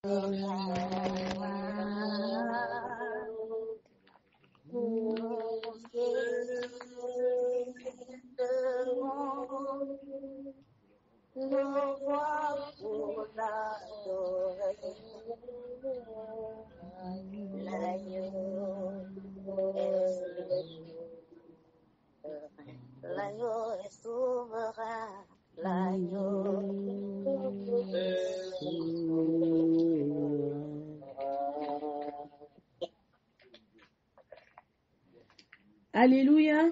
Nos voix pour l'adorer, l'agneau est souverain, l'agneau est souverain. Alléluia.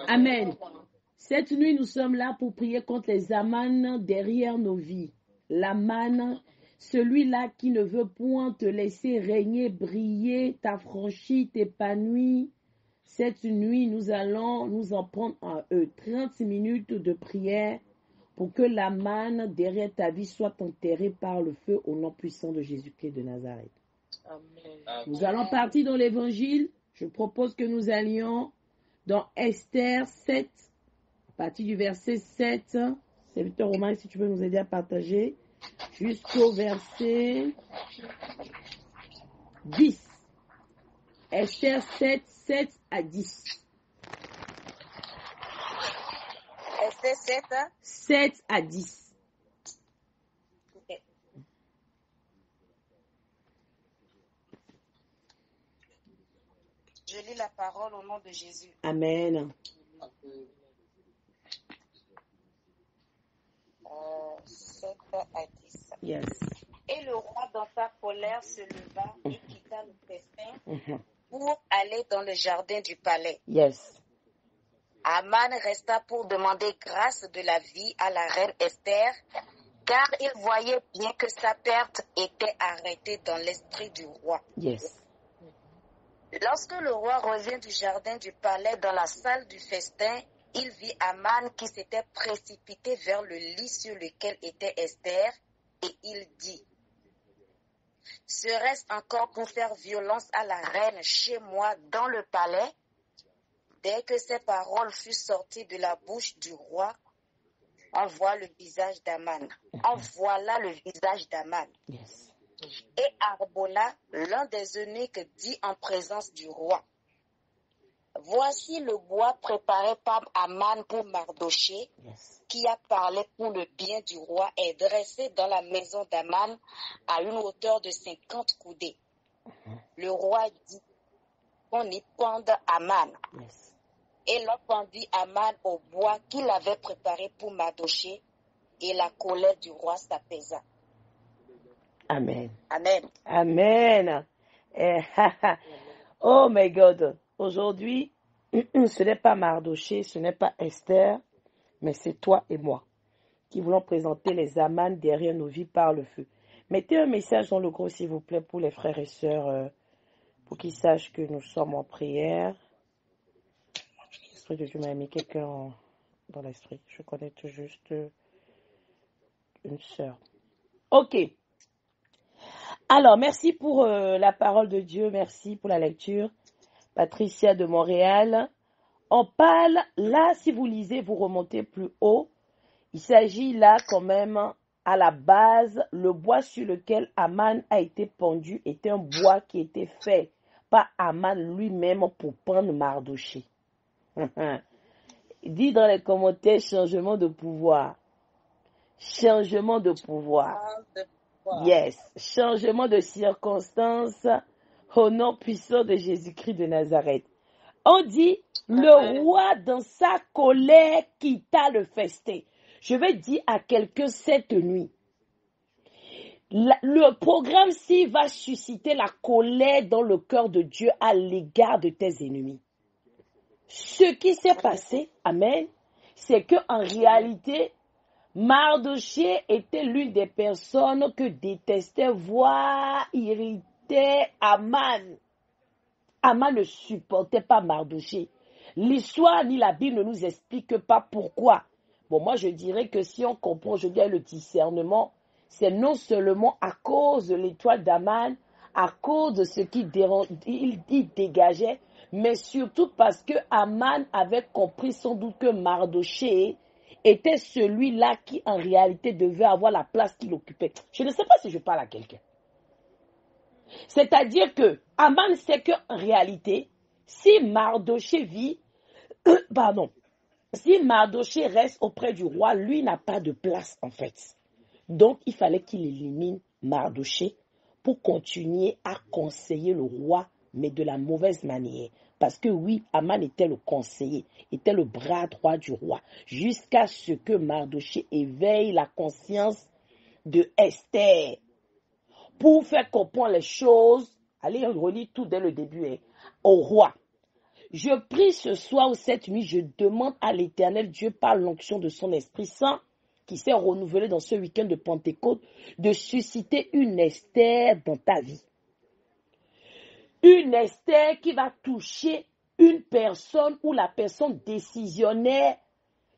Amen. Cette nuit, nous sommes là pour prier contre les amans derrière nos vies. L'aman, celui-là qui ne veut point te laisser régner, briller, t'affranchir, t'épanouir. Cette nuit, nous allons nous en prendre en 30 minutes de prière pour que l'aman derrière ta vie soit enterré par le feu au nom puissant de Jésus-Christ de Nazareth. Amen. Nous allons partir dans l'évangile. Je propose que nous allions dans Esther 7. À partir du verset 7, serviteur Romain, si tu veux nous aider à partager, jusqu'au verset 10. Esther 7, 7 à 10. Esther 7, 7 à 10. Okay. Je lis la parole au nom de Jésus. Amen. 7 à 10. Yes. Et le roi, dans sa colère, se leva et quitta le festin pour aller dans le jardin du palais. Yes. Aman resta pour demander grâce de la vie à la reine Esther, car il voyait bien que sa perte était arrêtée dans l'esprit du roi. Yes. Lorsque le roi revint du jardin du palais dans la salle du festin, il vit Aman qui s'était précipité vers le lit sur lequel était Esther, et il dit: « Serait-ce encore pour faire violence à la reine chez moi dans le palais ?» Dès que ces paroles furent sorties de la bouche du roi, on voit le visage d'Aman. On voilà le visage d'Aman. Yes. Et Arbona, l'un des eunuques, dit en présence du roi: « Voici le bois préparé par Aman pour Mardoché, qui a parlé pour le bien du roi, est dressé dans la maison d'Aman à une hauteur de 50 coudées. » Le roi dit qu'on y pende Aman. Et l'on pendit Aman au bois qu'il avait préparé pour Mardoché, et la colère du roi s'apaisa. Amen. Amen. Amen. Oh my God. Aujourd'hui, ce n'est pas Mardoché, ce n'est pas Esther, mais c'est toi et moi qui voulons présenter les amans derrière nos vies par le feu. Mettez un message dans le groupe, s'il vous plaît, pour les frères et sœurs, pour qu'ils sachent que nous sommes en prière. L'Esprit de Dieu m'a mis quelqu'un dans l'esprit. Je connais tout juste une sœur. Ok. Alors, merci pour la parole de Dieu. Merci pour la lecture. Patricia de Montréal. On parle, là, si vous lisez, vous remontez plus haut. Il s'agit là quand même, à la base, le bois sur lequel Aman a été pendu était un bois qui était fait par Aman lui-même pour pendre Mardoché. Dis dans les commentaires, changement de pouvoir. Changement de pouvoir. Yes. Changement de circonstance au nom puissant de Jésus-Christ de Nazareth. On dit, le roi dans sa colère quitta le festin. Je vais dire à quelqu'un cette nuit, le programme-ci va susciter la colère dans le cœur de Dieu à l'égard de tes ennemis. Ce qui s'est passé, amen, c'est que en réalité, Mardoché était l'une des personnes que détestait, voire irritait Aman. Aman ne supportait pas Mardoché. L'histoire ni la Bible ne nous explique pas pourquoi. Bon, moi je dirais que si on comprend, je dirais le discernement, c'est non seulement à cause de l'étoile d'Aman, à cause de ce qu'il dégageait, mais surtout parce que Aman avait compris sans doute que Mardoché était celui-là qui en réalité devait avoir la place qu'il occupait. Je ne sais pas si je parle à quelqu'un. C'est-à-dire que Aman sait qu'en réalité, si Mardoché vit, si Mardoché reste auprès du roi, lui n'a pas de place en fait. Donc il fallait qu'il élimine Mardoché pour continuer à conseiller le roi, mais de la mauvaise manière. Parce que oui, Aman était le conseiller, était le bras droit du roi, jusqu'à ce que Mardoché éveille la conscience de Esther pour faire comprendre les choses. Allez, on relit tout dès le début, au roi. Je prie ce soir ou cette nuit, je demande à l'Éternel Dieu par l'onction de son Esprit Saint, qui s'est renouvelé dans ce week-end de Pentecôte, de susciter une Esther dans ta vie. Une Esther qui va toucher une personne ou la personne décisionnaire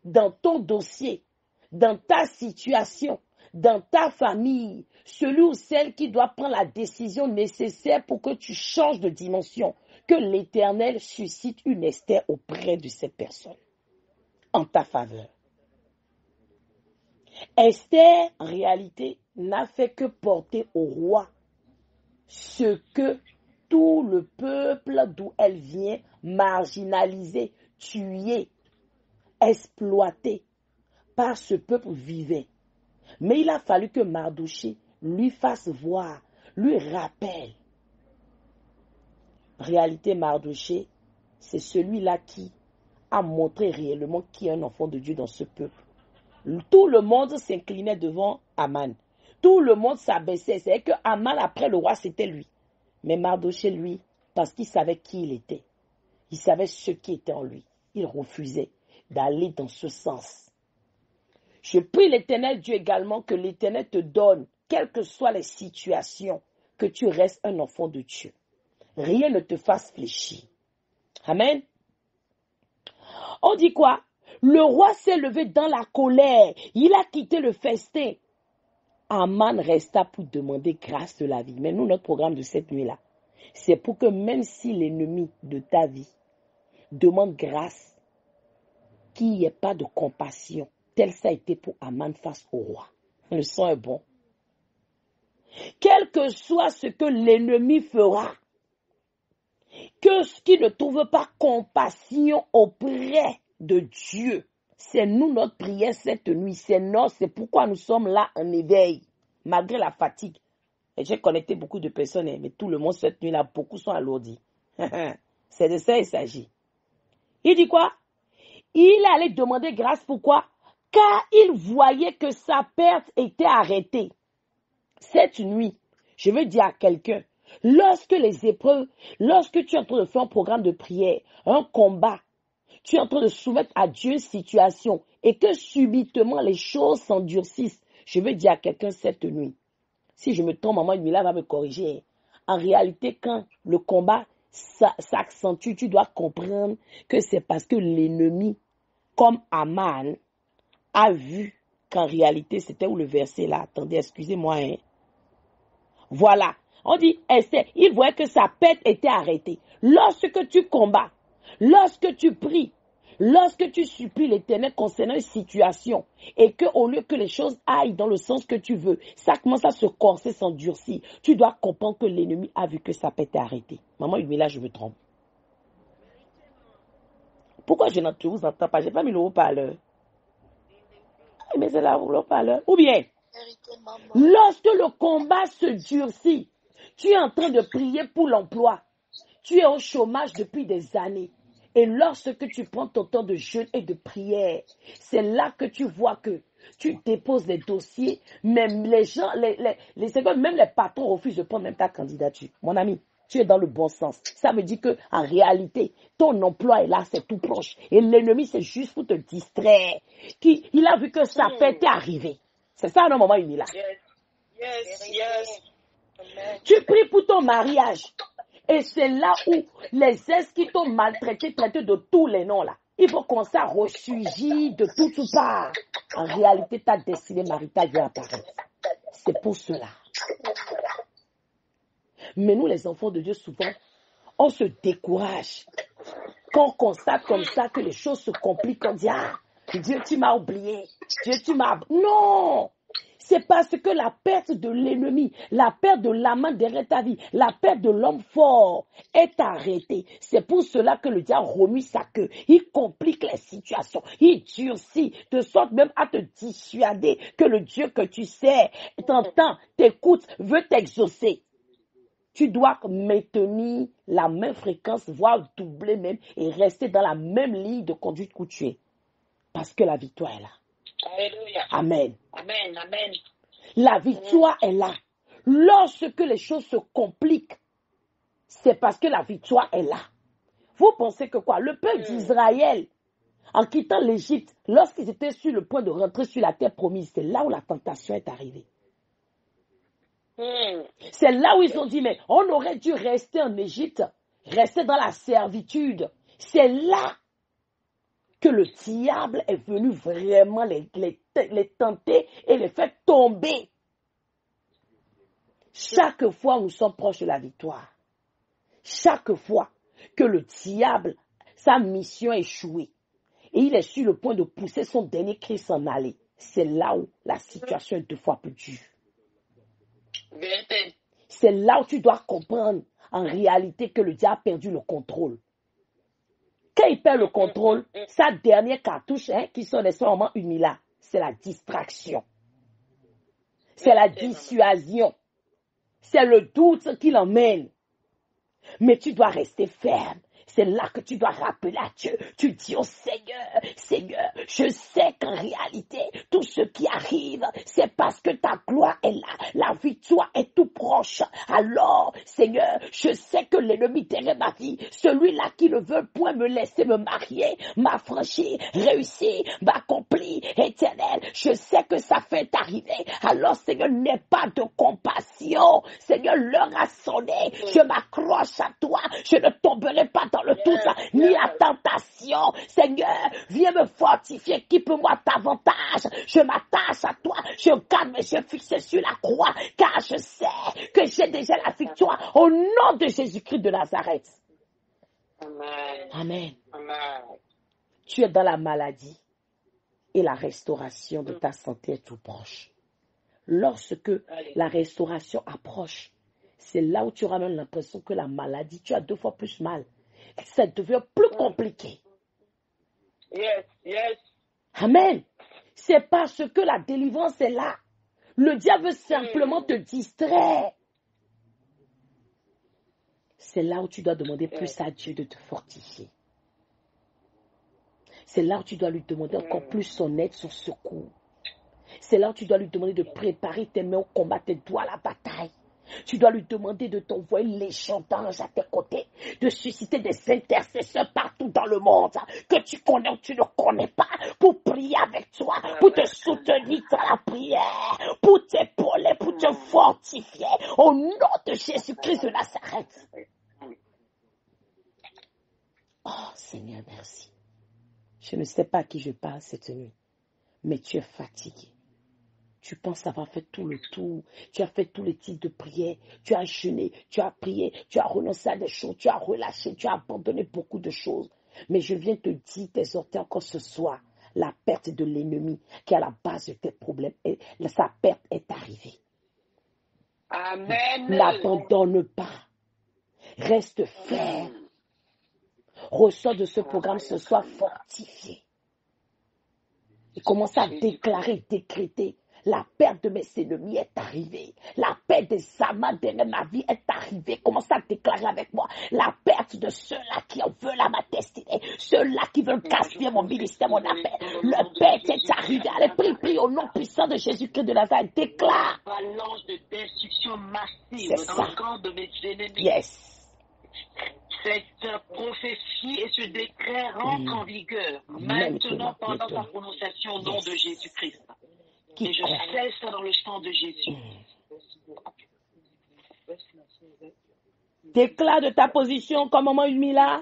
dans ton dossier, dans ta situation, dans ta famille, celui ou celle qui doit prendre la décision nécessaire pour que tu changes de dimension, que l'Éternel suscite une Esther auprès de cette personne, en ta faveur. Esther, en réalité, n'a fait que porter au roi ce que tout le peuple d'où elle vient, marginalisé, tué, exploité par ce peuple vivait. Mais il a fallu que Mardoché lui fasse voir, lui rappelle. En réalité, Mardoché, c'est celui-là qui a montré réellement qui est un enfant de Dieu dans ce peuple. Tout le monde s'inclinait devant Aman. Tout le monde s'abaissait. C'est que Aman, après le roi, c'était lui. Mais Mardoché, lui, parce qu'il savait qui il était, il savait ce qui était en lui. Il refusait d'aller dans ce sens. Je prie l'Éternel Dieu également que l'Éternel te donne, quelles que soient les situations, que tu restes un enfant de Dieu. Rien ne te fasse fléchir. Amen. On dit quoi? Le roi s'est levé dans la colère. Il a quitté le festin. Aman resta pour demander grâce de la vie. Mais nous, notre programme de cette nuit-là, c'est pour que même si l'ennemi de ta vie demande grâce, qu'il n'y ait pas de compassion, tel ça a été pour Aman face au roi. Le son est bon. Quel que soit ce que l'ennemi fera, qu'il ne trouve pas compassion auprès de Dieu. C'est nous notre prière cette nuit. C'est pourquoi nous sommes là en éveil, malgré la fatigue. Et j'ai connecté beaucoup de personnes, mais tout le monde cette nuit-là, beaucoup sont alourdis. C'est de ça il s'agit. Il dit quoi? Il allait demander grâce, pourquoi? Car il voyait que sa perte était arrêtée. Cette nuit, je veux dire à quelqu'un, lorsque les épreuves, lorsque tu es en train de faire un programme de prière, un combat, tu es en train de soumettre à Dieu une situation et que subitement les choses s'endurcissent, je veux dire à quelqu'un cette nuit, si je me trompe, maman Mila va me corriger. En réalité, quand le combat s'accentue, tu dois comprendre que c'est parce que l'ennemi, comme Aman, a vu qu'en réalité, c'était où le verset là? Attendez, excusez-moi. Voilà. On dit, Esther, il voyait que sa perte était arrêtée. Lorsque tu combats, lorsque tu pries, lorsque tu supplies l'Éternel concernant une situation et qu'au lieu que les choses aillent dans le sens que tu veux, ça commence à se corser, s'endurcir, tu dois comprendre que l'ennemi a vu que sa perte est arrêtée. Maman, là, je me trompe. Pourquoi je ne vous entends pas? Je n'ai pas mis le haut-parleur. Mais c'est là le haut-parleur. Ou bien, lorsque le combat se durcit, tu es en train de prier pour l'emploi. Tu es au chômage depuis des années. Et lorsque tu prends ton temps de jeûne et de prière, c'est là que tu vois que tu déposes les dossiers, même les gens, même les patrons refusent de prendre même ta candidature. Mon ami, tu es dans le bon sens. Ça veut dire que en réalité, ton emploi est là, c'est tout proche. Et l'ennemi, c'est juste pour te distraire. Il a vu que sa fête est arrivée. C'est ça, non, maman, il est là. Yes. Tu pries pour ton mariage. Et c'est là où les ex qui t'ont maltraité, traité de tous les noms là, il faut qu'on s'en ressurgit de toutes parts. En réalité, ta destinée maritale vient apparaître. C'est pour cela. Mais nous, les enfants de Dieu, souvent, on se décourage. Quand on constate comme ça que les choses se compliquent, on dit, Dieu, tu m'as oublié. Dieu, tu m'as... Non! C'est parce que la perte de l'ennemi, la perte de l'amant derrière ta vie, la perte de l'homme fort est arrêtée. C'est pour cela que le diable remue sa queue. Il complique les situations. Il durcit, de sorte même à te dissuader que le Dieu que tu sais t'entend, t'écoute, veut t'exaucer. Tu dois maintenir la même fréquence, voire doubler même, et rester dans la même ligne de conduite où tu es. Parce que la victoire est là. Alléluia. Amen. Amen. Amen. La victoire est là. Lorsque les choses se compliquent, c'est parce que la victoire est là. Vous pensez que quoi? Le peuple d'Israël, en quittant l'Égypte, lorsqu'ils étaient sur le point de rentrer sur la terre promise, c'est là où la tentation est arrivée. C'est là où ils ont dit, mais on aurait dû rester en Égypte, rester dans la servitude. C'est là que le diable est venu vraiment les tenter et les faire tomber. Chaque fois où nous sommes proches de la victoire, chaque fois que le diable, sa mission a échoué, et il est sur le point de pousser son dernier cri s'en aller, c'est là où la situation est 2 fois plus dure. C'est là où tu dois comprendre en réalité que le diable a perdu le contrôle. Quand il perd le contrôle, sa dernière cartouche qui sonne moment là, c'est la distraction. C'est la dissuasion. C'est le doute qui l'emmène. Mais tu dois rester ferme. C'est là que tu dois rappeler à Dieu. Tu dis au Seigneur, Seigneur, je sais qu'en réalité, tout ce qui arrive, c'est parce que ta gloire est là. La victoire est tout proche. Alors, Seigneur, je sais que l'ennemi derrière ma vie, celui-là qui ne veut point me laisser me marier, m'affranchir, réussir, m'accomplir, éternel, je sais que ça fait arriver. Alors, Seigneur, n'aie pas de compassion. Seigneur, l'heure a sonné. Je m'accroche à toi. Je ne tomberai pas dans le tout ça, ni la tentation. Seigneur, viens me fortifier, équipe-moi davantage. Je m'attache à toi, je garde mes yeux fixés sur la croix, car je sais que j'ai déjà la victoire au nom de Jésus-Christ de Nazareth. Amen. Amen. Amen. Tu es dans la maladie et la restauration de ta santé est tout proche. Lorsque la restauration approche, c'est là où tu auras même l'impression que la maladie, tu as 2 fois plus mal. Ça devient plus compliqué. Yes, yes. Amen. C'est parce que la délivrance est là. Le diable veut simplement te distraire. C'est là où tu dois demander plus à Dieu de te fortifier. C'est là où tu dois lui demander encore plus son aide, son secours. C'est là où tu dois lui demander de préparer tes mains au combat, tes doigts à la bataille. Tu dois lui demander de t'envoyer les légion d'anges à tes côtés, de susciter des intercesseurs partout dans le monde que tu connais ou tu ne connais pas, pour prier avec toi, pour te soutenir dans la prière, pour t'épauler, pour te fortifier, au nom de Jésus-Christ de Nazareth. Oh Seigneur, merci. Je ne sais pas à qui je parle cette nuit, mais tu es fatigué. Tu penses avoir fait tout le tour. Tu as fait tous les types de prières. Tu as jeûné, tu as prié, tu as renoncé à des choses, tu as relâché, tu as abandonné beaucoup de choses. Mais je viens te dire, t'exhorter encore ce soir, la perte de l'ennemi qui est à la base de tes problèmes, sa perte est arrivée. Amen. N'abandonne pas. Reste ferme. Ressors de ce programme ce soir fortifié. Et commence à déclarer, décréter. La perte de mes ennemis est arrivée. La perte des amants de ma vie est arrivée. Commence à déclarer avec moi. La perte de ceux-là qui en veulent à ma destinée. Ceux-là qui veulent gaspiller mon ministère, mon appel. Le perte est arrivé. Allez, prie au nom puissant de Jésus-Christ de Nazareth. Déclare. Balance de destruction massive C'est dans ça. le camp de mes ennemis. Yes. Cette prophétie et ce décret rentrent en vigueur maintenant pendant ta prononciation au nom de Jésus-Christ. Et je cesse dans le sang de Jésus. Déclare de ta position comme maman Mila.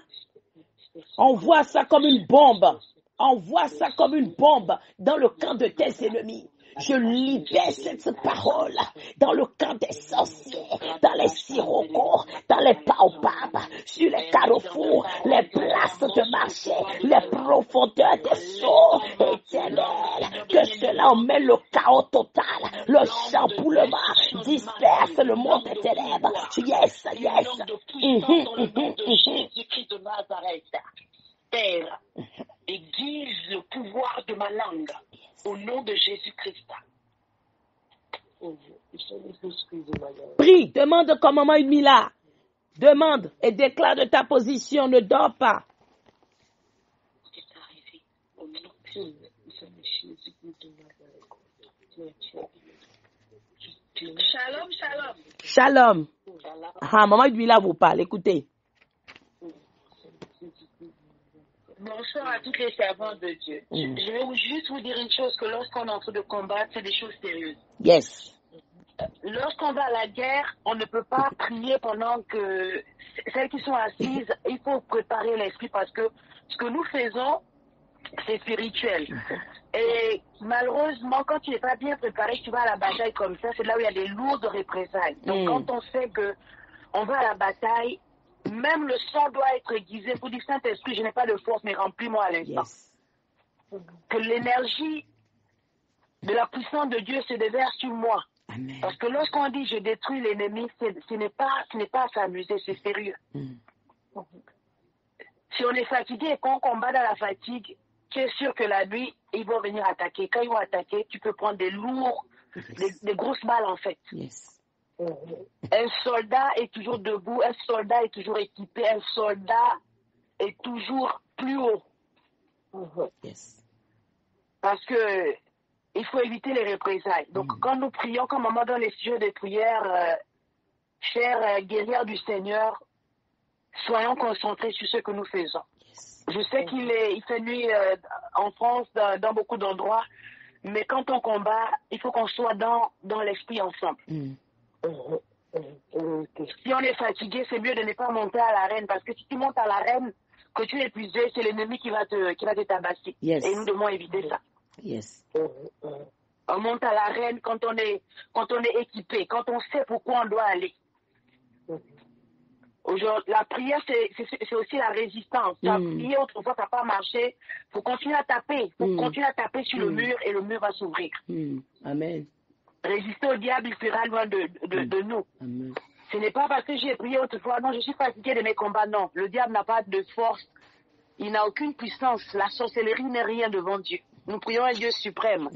Envoie ça comme une bombe. Envoie ça comme une bombe dans le camp de tes ennemis. Je libère cette parole dans le camp des sorciers, dans les sirocos, dans les baobabs, sur les carrefours, les places de marché, les profondeurs des seaux, Éternel, que cela emmène le chaos total, le chamboulement, disperse le monde des ténèbres. Yes, yes. Dans le nom de Jésus-Christ de Nazareth, Père, aiguise le pouvoir de ma langue au nom de Jésus-Christ. Prie, demande comme maman Udmila. Demande et déclare de ta position, ne dors pas. Shalom, shalom. Shalom. Ah, maman Udmila vous parle, écoutez. Bonsoir à toutes les servantes de Dieu. Je vais juste vous dire une chose, que lorsqu'on est en train de combattre, c'est des choses sérieuses. Yes. Lorsqu'on va à la guerre, on ne peut pas prier pendant que celles qui sont assises, il faut préparer l'esprit parce que ce que nous faisons, c'est spirituel. Et malheureusement, quand tu n'es pas bien préparé, tu vas à la bataille comme ça, c'est là où il y a des lourdes représailles. Donc quand on sait que on va à la bataille, même le sang doit être aiguisé pour dire Saint-Esprit, je n'ai pas de force, mais remplis-moi à l'instant. Yes. Que l'énergie de la puissance de Dieu se déverse sur moi. Amen. Parce que lorsqu'on dit je détruis l'ennemi, ce n'est pas à s'amuser, c'est sérieux. Si on est fatigué et qu'on combat dans la fatigue, tu es sûr que la nuit, ils vont venir attaquer. Quand ils vont attaquer, tu peux prendre des lourds, des grosses balles en fait. Yes. Un soldat est toujours debout, un soldat est toujours équipé, un soldat est toujours plus haut. Yes. Parce que il faut éviter les représailles. Donc quand nous prions, comme maman dans les sujets de prière, chères guerrières du Seigneur, soyons concentrés sur ce que nous faisons. Yes. Je sais qu'il fait nuit en France, dans beaucoup d'endroits, mais quand on combat, il faut qu'on soit dans l'esprit ensemble. Si on est fatigué, c'est mieux de ne pas monter à l'arène, parce que si tu montes à l'arène, que tu es épuisé, c'est l'ennemi qui va te tabasser. Yes. Et nous devons éviter ça. Yes. On monte à l'arène quand on est équipé, quand on sait pourquoi on doit aller. La prière, c'est aussi la résistance. Tu as prié autrefois, ça n'a pas marché. Il faut continuer à taper. Il faut continuer à taper sur le mur et le mur va s'ouvrir. Amen. Résister au diable, il fera loin de nous. Amen. Ce n'est pas parce que j'ai prié autrefois, non, je suis fatigué de mes combats, non. Le diable n'a pas de force. Il n'a aucune puissance. La sorcellerie n'est rien devant Dieu. Nous prions un Dieu suprême.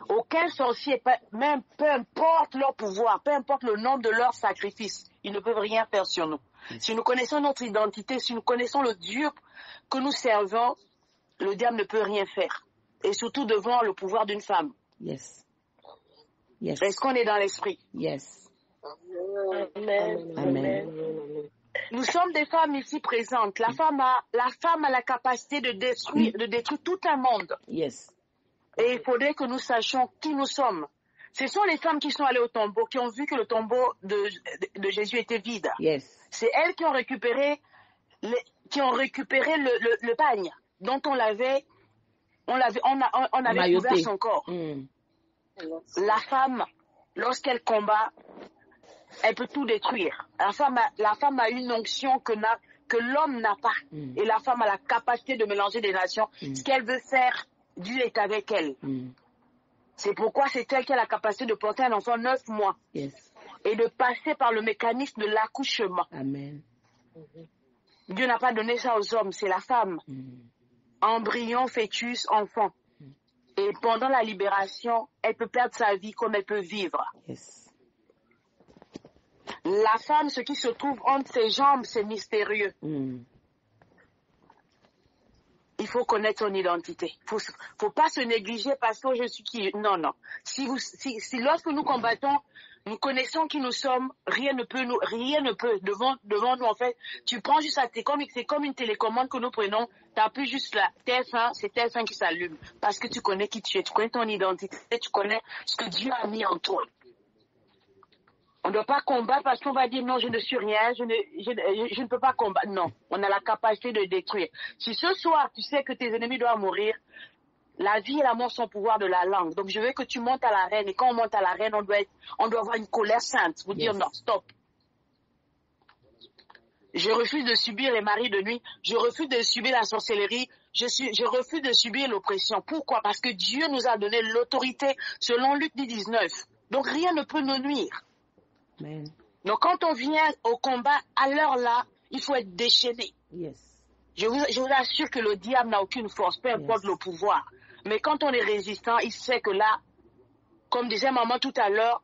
Aucun sorcier, même peu importe leur pouvoir, peu importe le nombre de leurs sacrifices, ils ne peuvent rien faire sur nous. Si nous connaissons notre identité, si nous connaissons le Dieu que nous servons, le diable ne peut rien faire. Et surtout devant le pouvoir d'une femme. Yes. Yes. Est-ce qu'on est dans l'esprit? Yes. Amen. Amen. Nous sommes des femmes ici présentes. La femme a la capacité de détruire tout un monde. Yes. Et il faudrait que nous sachions qui nous sommes. Ce sont les femmes qui sont allées au tombeau, qui ont vu que le tombeau de Jésus était vide. Yes. C'est elles qui ont récupéré le pagne dont on avait couvert son corps. La femme, lorsqu'elle combat, elle peut tout détruire. La femme a une onction que l'homme n'a pas. Et la femme a la capacité de mélanger des nations. Ce qu'elle veut faire, Dieu est avec elle. C'est pourquoi c'est elle qui a la capacité de porter un enfant 9 mois. Yes. Et de passer par le mécanisme de l'accouchement. Amen. Dieu n'a pas donné ça aux hommes, c'est la femme. Embryon, fœtus, enfant. Et pendant la libération, elle peut perdre sa vie comme elle peut vivre. Yes. La femme, ce qui se trouve entre ses jambes, c'est mystérieux. Il faut connaître son identité. Faut pas se négliger parce que je suis qui. Non. Si lorsque nous combattons, nous connaissons qui nous sommes, rien ne peut devant nous en fait. Tu prends juste c'est comme une télécommande que nous prenons. Tu appuies juste là, TF1, c'est TF1 qui s'allume parce que tu connais qui tu es, tu connais ton identité, tu connais ce que Dieu a mis en toi. On ne doit pas combattre parce qu'on va dire non, je ne suis rien, je ne peux pas combattre. Non, on a la capacité de détruire. Si ce soir tu sais que tes ennemis doivent mourir, la vie et la mort sont au pouvoir de la langue. Donc je veux que tu montes à l'arène et quand on monte à l'arène, on doit avoir une colère sainte. Vous dire non, stop. Je refuse de subir les maris de nuit. Je refuse de subir la sorcellerie. Je refuse de subir l'oppression. Pourquoi? Parce que Dieu nous a donné l'autorité selon Luc 19. Donc rien ne peut nous nuire. Amen. Donc quand on vient au combat, à l'heure là, il faut être déchaîné. Yes. Je vous assure que le diable n'a aucune force, peu importe le pouvoir. Mais quand on est résistant, il sait que là, comme disait maman tout à l'heure,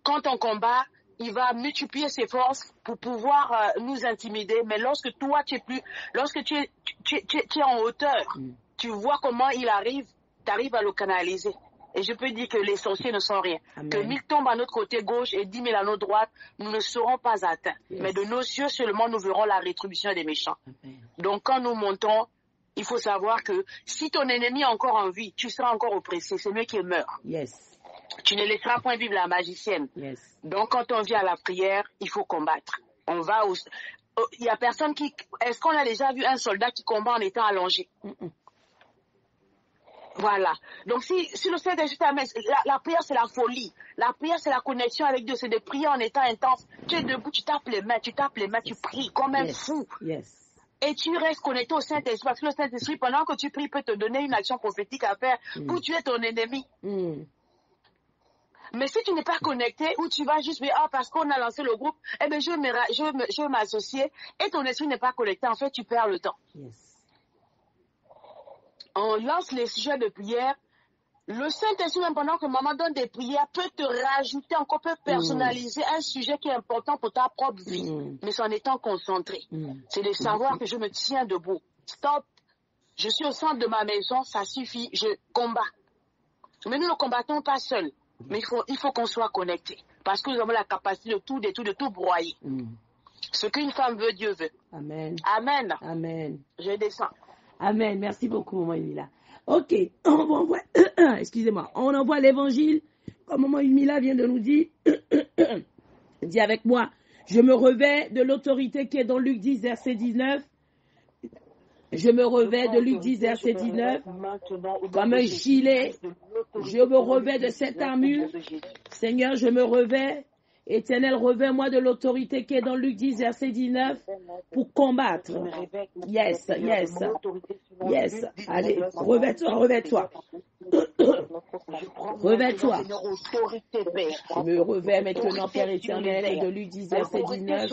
quand on combat, il va multiplier ses forces pour pouvoir nous intimider. Mais lorsque toi, tu es en hauteur, tu vois comment il arrive, tu arrives à le canaliser. Et je peux dire que les sorciers ne sont rien. Amen. Que 1000 tombent à notre côté gauche et 10 000 à notre droite, nous ne serons pas atteints. Yes. Mais de nos yeux seulement, nous verrons la rétribution des méchants. Amen. Donc quand nous montons, il faut savoir que si ton ennemi est encore en vie, tu seras encore oppressé. C'est mieux qu'il meure. Yes. Tu ne laisseras point vivre la magicienne. Yes. Donc quand on vient à la prière, il faut combattre. On va au... Il y a personne qui... Est-ce qu'on a déjà vu un soldat qui combat en étant allongé? Voilà. Donc si le Saint-Esprit t'amène, la prière c'est la folie. La prière c'est la connexion avec Dieu. C'est de prier en étant intense. Tu es debout, tu tapes les mains, tu pries comme un fou. Yes. Et tu restes connecté au Saint-Esprit. Parce que le Saint-Esprit, pendant que tu pries, peut te donner une action prophétique à faire pour tuer ton ennemi. Mais si tu n'es pas connecté, ou tu vas juste dire, parce qu'on a lancé le groupe, eh bien, je vais m'associer, et ton esprit n'est pas connecté, en fait, tu perds le temps. Yes. On lance les sujets de prière. Le Saint-Esprit, même pendant que maman donne des prières, peut te rajouter encore, peut personnaliser un sujet qui est important pour ta propre vie, mais c'est en étant concentré. C'est de savoir que je me tiens debout. Stop. Je suis au centre de ma maison, ça suffit, je combats. Mais nous ne combattons pas seuls. Mais il faut qu'on soit connecté. Parce que nous avons la capacité de tout broyer. Ce qu'une femme veut, Dieu veut. Amen. Amen. Amen. Je descends. Amen. Merci beaucoup, maman Yumila. Ok, on envoie, excusez-moi, on envoie l'évangile, comme maman Yumila vient de nous dire. Dis avec moi, je me revais de l'autorité qui est dans Luc 10, verset 19. Je me revais de Luc 10, verset 19, comme un gilet. Je me revais de cette armure. Seigneur, je me revais. Éternel, revais-moi de l'autorité qui est dans Luc 10, verset 19, pour combattre. Yes, yes, yes. Allez, revais-toi, revais-toi. Revais-toi. Je me revais maintenant, Père éternel, de Luc 10, verset 19.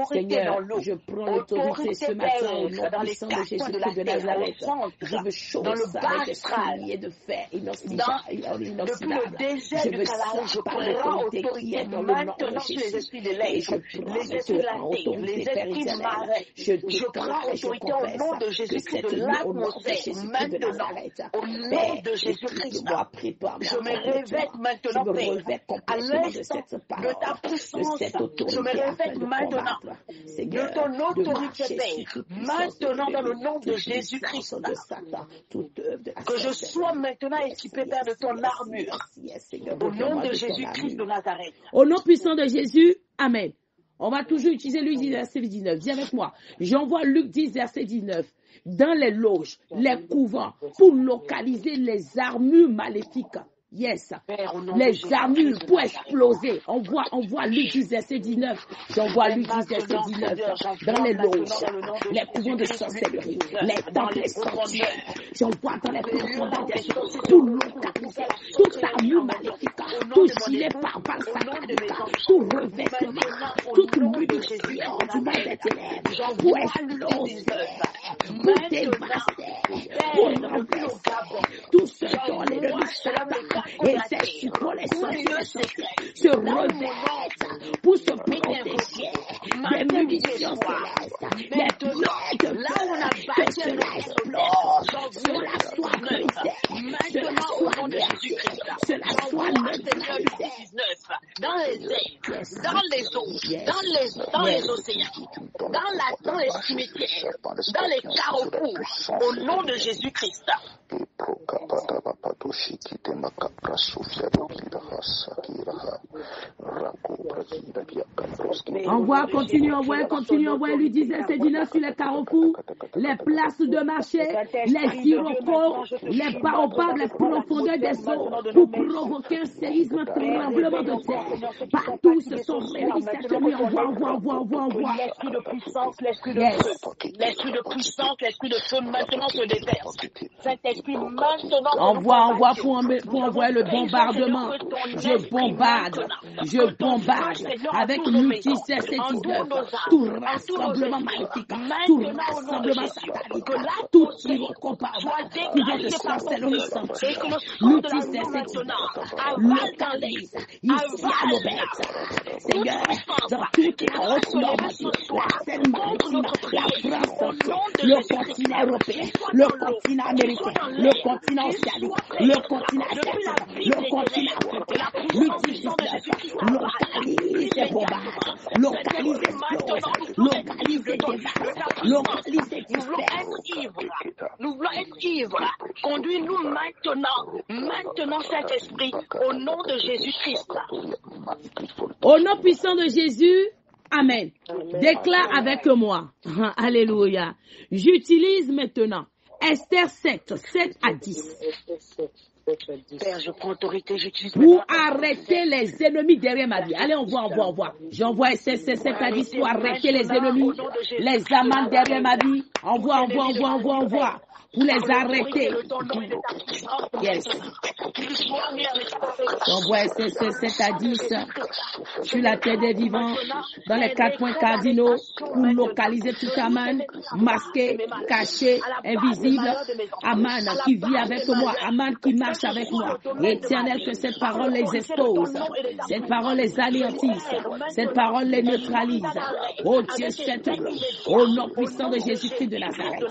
Seigneur, je prends l'autorité ce matin au nom puissant de Jésus-Christ de Nazareth. Je veux chausser avec escalier de fer inoxydable. Je veux ça par l'autorité qui est dans le nom de Jésus. Et je prends maintenant autorité, Père éternel. Je déclare et je confesse que cette nuit, au nom de Jésus-Christ de Nazareth, Père, de Jésus-Christ, je me revêt maintenant, à l'instant de ta puissance, je me revêt maintenant de ton autorité, Père, maintenant dans le nom de Jésus-Christ, que je sois maintenant équipé, Père, de ton armure, au nom de Jésus-Christ de Nazareth. Au nom puissant de Jésus, Amen. On va toujours utiliser Luc 10, verset 19. Viens avec moi. J'envoie Luc 10, verset 19. Dans les loges, les couvents, pour localiser les armures maléfiques. Yes. Les armures pour exploser. On voit Luc 10, verset 19. J'envoie Luc 10, verset 19. Dans les loges, les couvents de sorcellerie, les temples, les sanctuaires. J'envoie dans les profondeurs des choses pour localiser toute armure maléfique, tout gilet pare-balles satanique, tout revêtement, toute munition du mal des ténèbres pour exploser, pour dévaster, pour renverser tout ce dont l'ennemi s'attaque. Et c'est sur les sorciers se revêtent pour se protéger des munitions célestes, les pieds de feu, que cela explose, cela soit brisé, cela soit blessé, cela soit neutralisé. Dans les airs, dans les eaux, dans les océans, dans les cimetières, dans les carrefours, au nom de Jésus-Christ. Envoie, continue, envoie, lui disait, c'est 19 sur les carrefours, les places de marché, les gyropores, les baobabs, les profondeurs des eaux, pour provoquer un séisme, un tremblement de terre. Partout ce sont réunis cette nuit, envoie. L'esprit de puissance, l'esprit de feu, l'esprit de puissance, l'esprit de feu maintenant se déverse. Saint-Esprit maintenant. Envoie pour envoyer le bombardement. Je bombarde avec multi-19, tout rassemblement maléfique, tout rassemblement satanique, tout comparable qui vient de sorcellerie, multi-19, localise ici à l'Obède. Seigneur, dans toute la Occident, la Seine-Maritime, la France, le continent européen, le continent américain, le continent océanique, le continent asiatique, le continent africain, multi-19, localise et bombarde, localise explose, localise dévasте, localise disperse. Nous voulons être ivres. Conduis-nous maintenant Saint-Esprit, au nom de Jésus-Christ. Au nom puissant de Jésus, Amen. Déclare avec moi. Alléluia. J'utilise maintenant Esther 7 à 10. Père, je prends autorité, j'utilise pour arrêter les ennemis derrière ma vie. Allez, on voit. J'envoie Esther 7 à 10 pour arrêter les ennemis, les amants derrière ma vie. Envoie. Pour les arrêter. Yes. J'envoie Esther 7 à 10 sur la terre des vivants, dans les 4 points cardinaux, pour localiser tout Aman, masqué, caché, invisible. Aman qui vit avec moi, Aman qui marche avec moi. Éternel, que cette parole les expose, cette parole les anéantisse, cette parole les neutralise. Oh Dieu, au nom puissant de Jésus-Christ de Nazareth,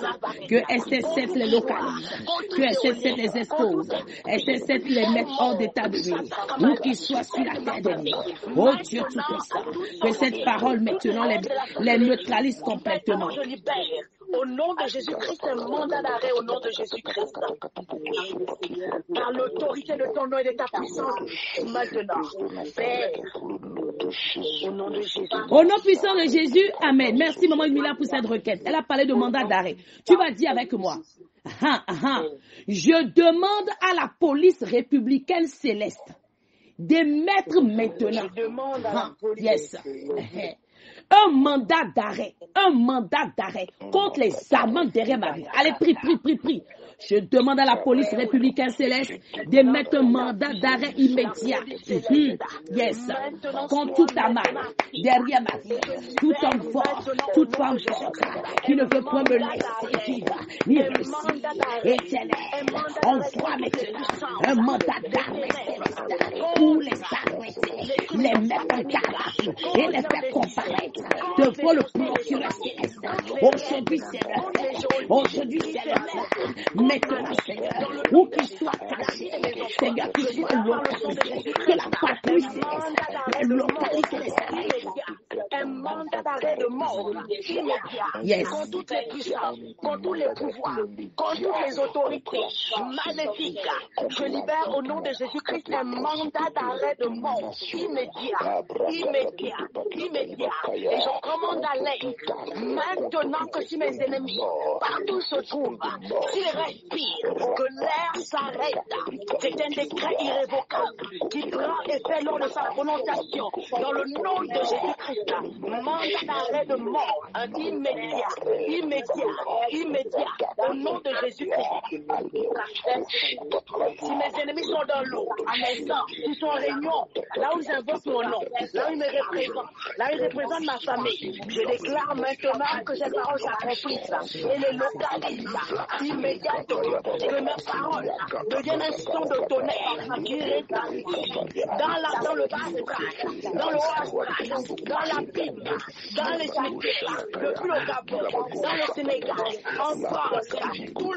que Esther 7 les localise, que Esther 7 les expose, Esther 7 les mette hors d'état de vie, ou qu'ils soient sur la terre de vie. Oh Dieu tout-puissant, que cette parole maintenant les neutralise complètement. Au nom de Jésus-Christ, un mandat d'arrêt au nom de Jésus-Christ. Par l'autorité de ton nom et de ta puissance, maintenant. Père, au nom de Jésus. Au nom puissant de Jésus, Amen. Merci, Maman Mila, pour cette requête. Elle a parlé de mandat d'arrêt. Tu vas dire avec moi. Je demande à la police républicaine céleste d'émettre maintenant. Je demande à la police. Yes. Un mandat d'arrêt contre les amants derrière ma vie. Allez, prie. Je demande à la police républicaine céleste d'émettre un mandat d'arrêt immédiat. Yes. Contre tout amant derrière ma vie. Tout homme fort, toute femme forte qui ne veut pas me laisser vivre ni réussir. Éternel, on voit maintenant un mandat d'arrêt céleste pour les arrêter, les mettre en garde et les faire comparaître devant le procureur céleste. Aujourd'hui, Seigneur, maintenant, Seigneur, où qu'il soit caché, Seigneur, qu'il soit localisé, que la patrouille céleste localise les arrêts. Un mandat d'arrêt de mort immédiat contre toutes les puissances, contre tous les pouvoirs, contre toutes les autorités maléfiques. Je libère au nom de Jésus-Christ un mandat d'arrêt de mort immédiat. Et je commande à l'aide maintenant que si mes ennemis partout se trouvent, s'ils respirent, que l'air s'arrête. C'est un décret irrévocable qui prend effet lors de sa prononciation dans le nom de Jésus-Christ. Mandat d'arrêt de mort immédiat, au nom de Jésus-Christ. Si mes ennemis sont dans l'eau, à l'instant, ils sont en réunion, là où ils invoquent mon nom, là où ils me représentent, là où ils représentent ma famille, je déclare maintenant que ces paroles s'accomplissent et les localisent immédiatement, que mes paroles deviennent un son de tonnerre qui rétablit dans le bas astral, dans le haut astral, dans la Bible, dans les Antilles, depuis le Gabon, dans le Sénégal, en France, tout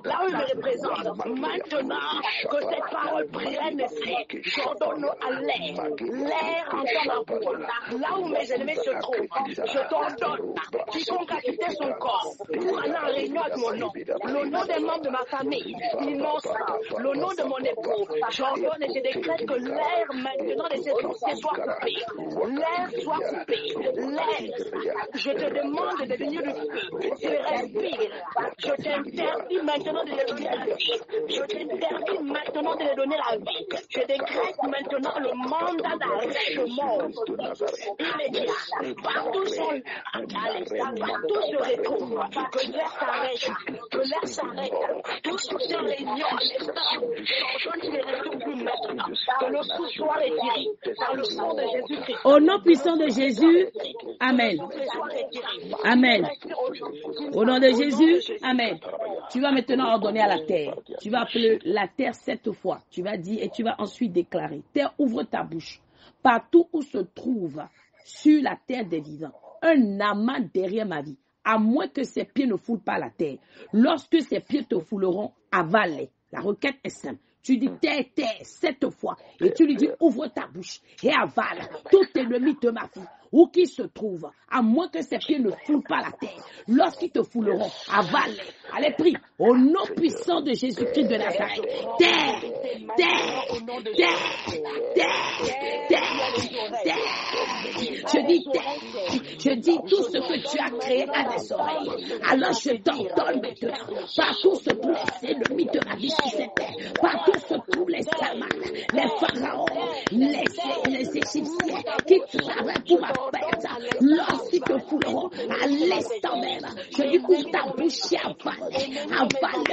là où ils me représentent. Maintenant que cette parole prenne effet, j'ordonne à l'air entend ma voix. Là où mes ennemis se trouvent, je t'ordonne, quiconque a quitté son corps pour aller en réunion avec mon nom, le nom des membres de ma famille, innocent, le nom de mon époux, j'ordonne et je décrète que l'air maintenant de ces dossiers soit coupé. L'air soit coupé. Je te demande de devenir du feu. Tu respires. Je t'interdis maintenant de les donner la vie. Je t'interdis maintenant de les donner la vie. Je décrète maintenant le mandat d'arrêt de mort immédiat. Partout sont partout se retrouve. Que l'air s'arrête. Que l'air s'arrête. Tous ces réunions, les femmes, ne les retrouve plus maintenant. Que le feu soit retiré par le sang de Jésus-Christ. Au nom puissant de Jésus, Amen. Amen. Au nom de Jésus, Amen. Tu vas maintenant ordonner à la terre. Tu vas appeler la terre 7 fois. Tu vas dire et tu vas ensuite déclarer. Terre, ouvre ta bouche. Partout où se trouve sur la terre des vivants un amas derrière ma vie, à moins que ses pieds ne foulent pas la terre. Lorsque ses pieds te fouleront, avale-les. La requête est simple. Tu dis terre, 7 fois. Et tu lui dis ouvre ta bouche et avale tout ennemi de ma vie. Où qu'il se trouve, à moins que ses pieds ne foulent pas la terre. Lorsqu'ils te fouleront, avale. Allez, prie. Au nom puissant de Jésus-Christ de Nazareth. Terre. Je dis tout ce que tu as créé à tes oreilles. Alors je t'ordonne maintenant. Partout se trouvent les ennemis de ma vie sur cette terre. Partout se trouvent les Samans, les pharaons, les Égyptiens qui travaillent pour ma perte. Lorsqu'ils te fouleront à l'instant même, je dis ouvre ta bouche et avale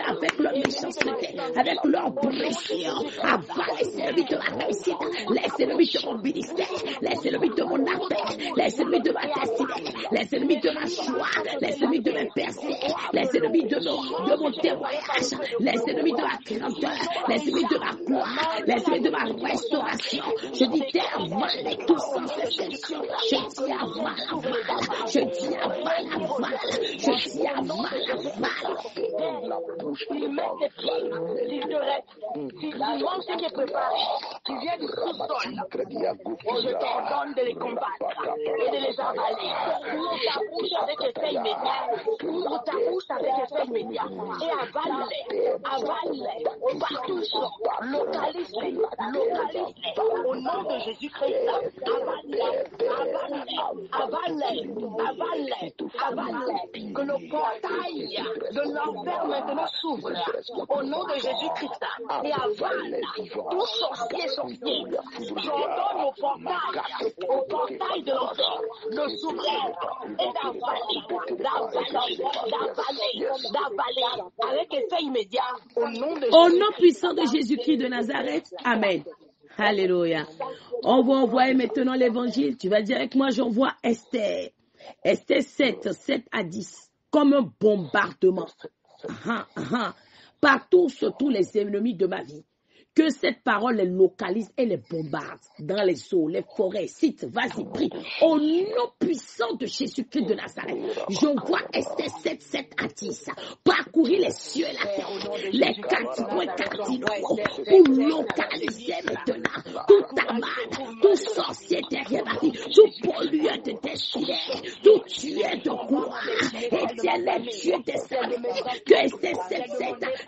avec leur méchanceté, avec leur pression. Avale les ennemis de ma réussite, les ennemis de mon ministère, les ennemis de mon appel, les ennemis de ma destinée, les ennemis de ma joie, les ennemis de mes percées, les ennemis de mon témoignage, les ennemis de ma grandeur, les ennemis de ma gloire, les ennemis de ma restauration. Je dis avale tout sans cesse. Je dis avale. Je dis avale. Je dis avale. Il met tes pieds, il te reste. Si manque ce qui est préparé, tu viens du sous-sol. Je t'ordonne de les combattre et de les avaler. Ouvre ta bouche avec effet immédiat. Ouvre ta bouche avec effet immédiat. Et avale-les. Partout sont. Localise-les. Au nom de Jésus-Christ. Avale. Que le portail de l'enfer maintenant s'ouvre. Au nom de Jésus-Christ. Et avale. Tout sorcier. J'ordonne au portail de l'enfer de s'ouvrir et d'avaler avec effet immédiat au nom de Jésus. Au nom puissant de Jésus-Christ de Nazareth, Amen. Alléluia. On va envoyer maintenant l'évangile. Tu vas dire avec moi, j'envoie Esther. Esther 7 à 10. Comme un bombardement. Partout se trouvent les ennemis de ma vie. Que cette parole les localise et les bombarde dans les eaux, les forêts, sites. Vas-y, prie. Au nom puissant de Jésus-Christ de Nazareth, j'envoie Esther 7 à 10. Parcourir les cieux et la terre, les 4 points cardinaux pour localiser maintenant toute amane, tout sorcier derrière ma vie, tout pollueur de destinée, tout tueur de gloire, éternel Dieu des salés, que Esther 7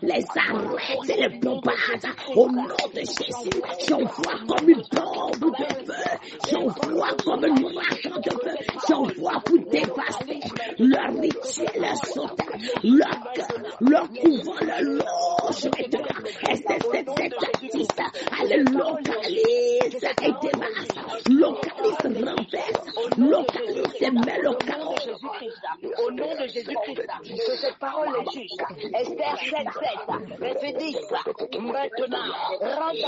les arrête et les bombarde. Au nom de Jésus, j'envoie comme une bombe de feu, j'envoie comme un ouragan de feu, j'envoie pour dévaster leur rituel, leur sautin, leur cœur, leur couvent, leur loge maintenant. Esther 7 à 10, allez, localise et dévaste, localise, renverse, localise et mets le chaos. Au nom de Jésus-Christ, que cette parole est juste. Esther 7, verset 10, maintenant, rentre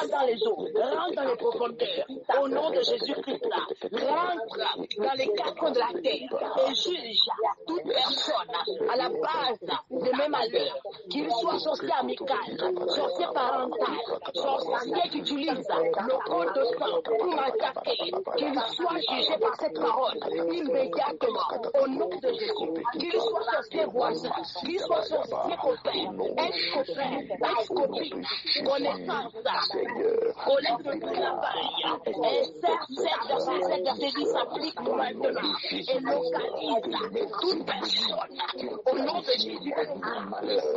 dans les eaux, rentre dans les profondeurs. Au nom de Jésus-Christ, rentre dans les 4 coins de la terre et juge toute personne à la base des mêmes malheurs, qu'il soit sorcier amical, sorcier parental, sorcier qui utilise le code de sang pour m'attaquer, qu'il soit jugé par cette parole immédiatement. Au nom de Jésus, qu'il soit sorcier sorciers voisins, qu'ils soient sorciers copains, ex-copains, ex-copines, connaissances, collègues de travail, et cette verset s'applique maintenant et localise toute personne au nom de Jésus,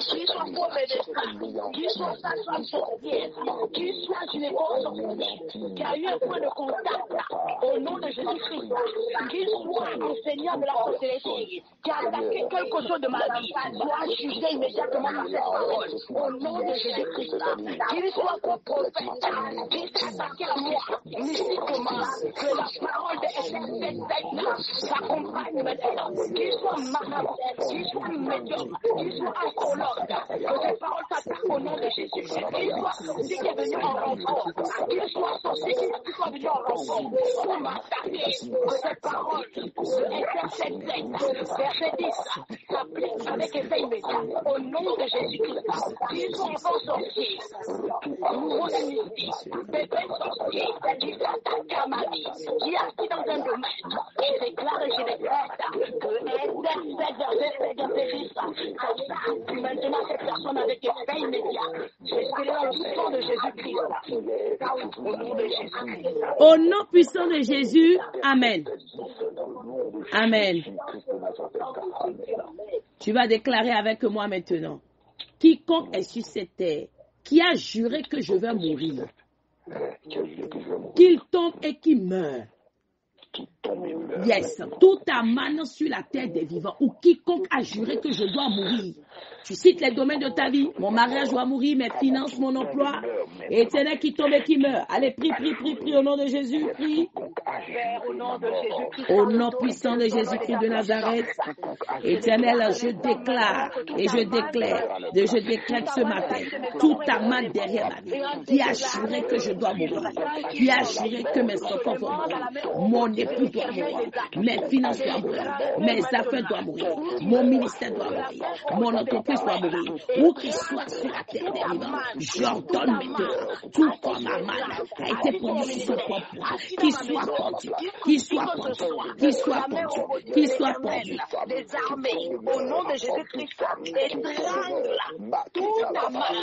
qui soit pauvre médecin, qui soit sage-femme sorcière, qui soit gynécologue sorcier, qui a eu un point de contact au nom de Jésus-Christ, qu'il soit enseignant de la sorcellerie, qui a attaqué quelque chose de ma vie, doit juger immédiatement par cette parole, au nom de Jésus-Christ, qu'il soit prophète, qu'il s'attaque à moi, mystiquement, que la parole de Satan s'accompagne maintenant, qu'il soit marabout, qu'il soit médium, qu'il soit astrologue, que cette parole s'attaque au nom de Jésus, qu'il soit sorcier qui est venu en renfort, qu'il soit sorcier qui soit venu en renfort, pour m'attaquer, que cette parole de verset 10 s'applique avec effet immédiat, au nom de Jésus-Christ, qu'ils sont encore sorciers, nouveaux initiés, bébés sorciers, qui s'attaquent à ma vie, qui est assis dans un domaine, je déclare et je décrète que verset 10 attaque maintenant cette personne avec effet immédiat, j'espère dans le sang de Jésus-Christ, au nom de Jésus-Christ. Au nom puissant de Jésus, Amen. Amen. Tu vas déclarer avec moi maintenant. Quiconque est sur cette terre, qui a juré que je vais mourir, qu'il tombe et qu'il meure. Yes, tout amène sur la terre des vivants, ou quiconque a juré que je dois mourir. Tu cites les domaines de ta vie. Mon mariage doit mourir, mes finances, mon emploi. Éternel qui tombe et qui meurt. Allez, prie au nom de Jésus, prie. Au nom puissant de Jésus-Christ de Nazareth. Éternel, je déclare et je déclare ce matin, tout amène derrière ma vie, qui a juré que je dois mourir, qui a juré que mes enfants vont mourir, mon époux doit mourir, mes finances doivent mourir, mes affaires doivent mourir, mon ministère doit mourir, mon entreprise doit mourir, où qu'il soit sur la terre des vivants, j'ordonne maintenant, tout comme un mal a été produit sur son propre, qu'il soit pendu, qu'il soit pendu, qu'il soit pendu, qu'il soit pendu. Des armées, au nom de Jésus-Christ, étrangle tout amant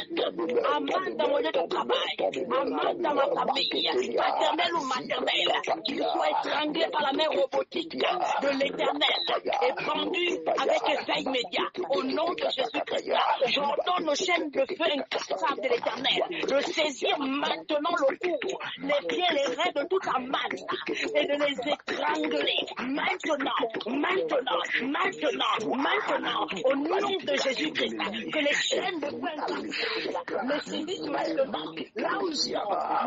dans mon lieu de travail, amant dans ma famille, paternelle ou maternelle, qu'il soit étranglé par la main robotique de l'Éternel et pendu avec effet immédiat, au nom de Jésus-Christ. J'ordonne aux chaînes de feu incassables de l'Éternel de saisir maintenant le cou, les pieds, les reins de toute amante et de les étrangler maintenant, au nom de Jésus-Christ, que les chaînes de feu incassables me saisissent maintenant, là où ils sont,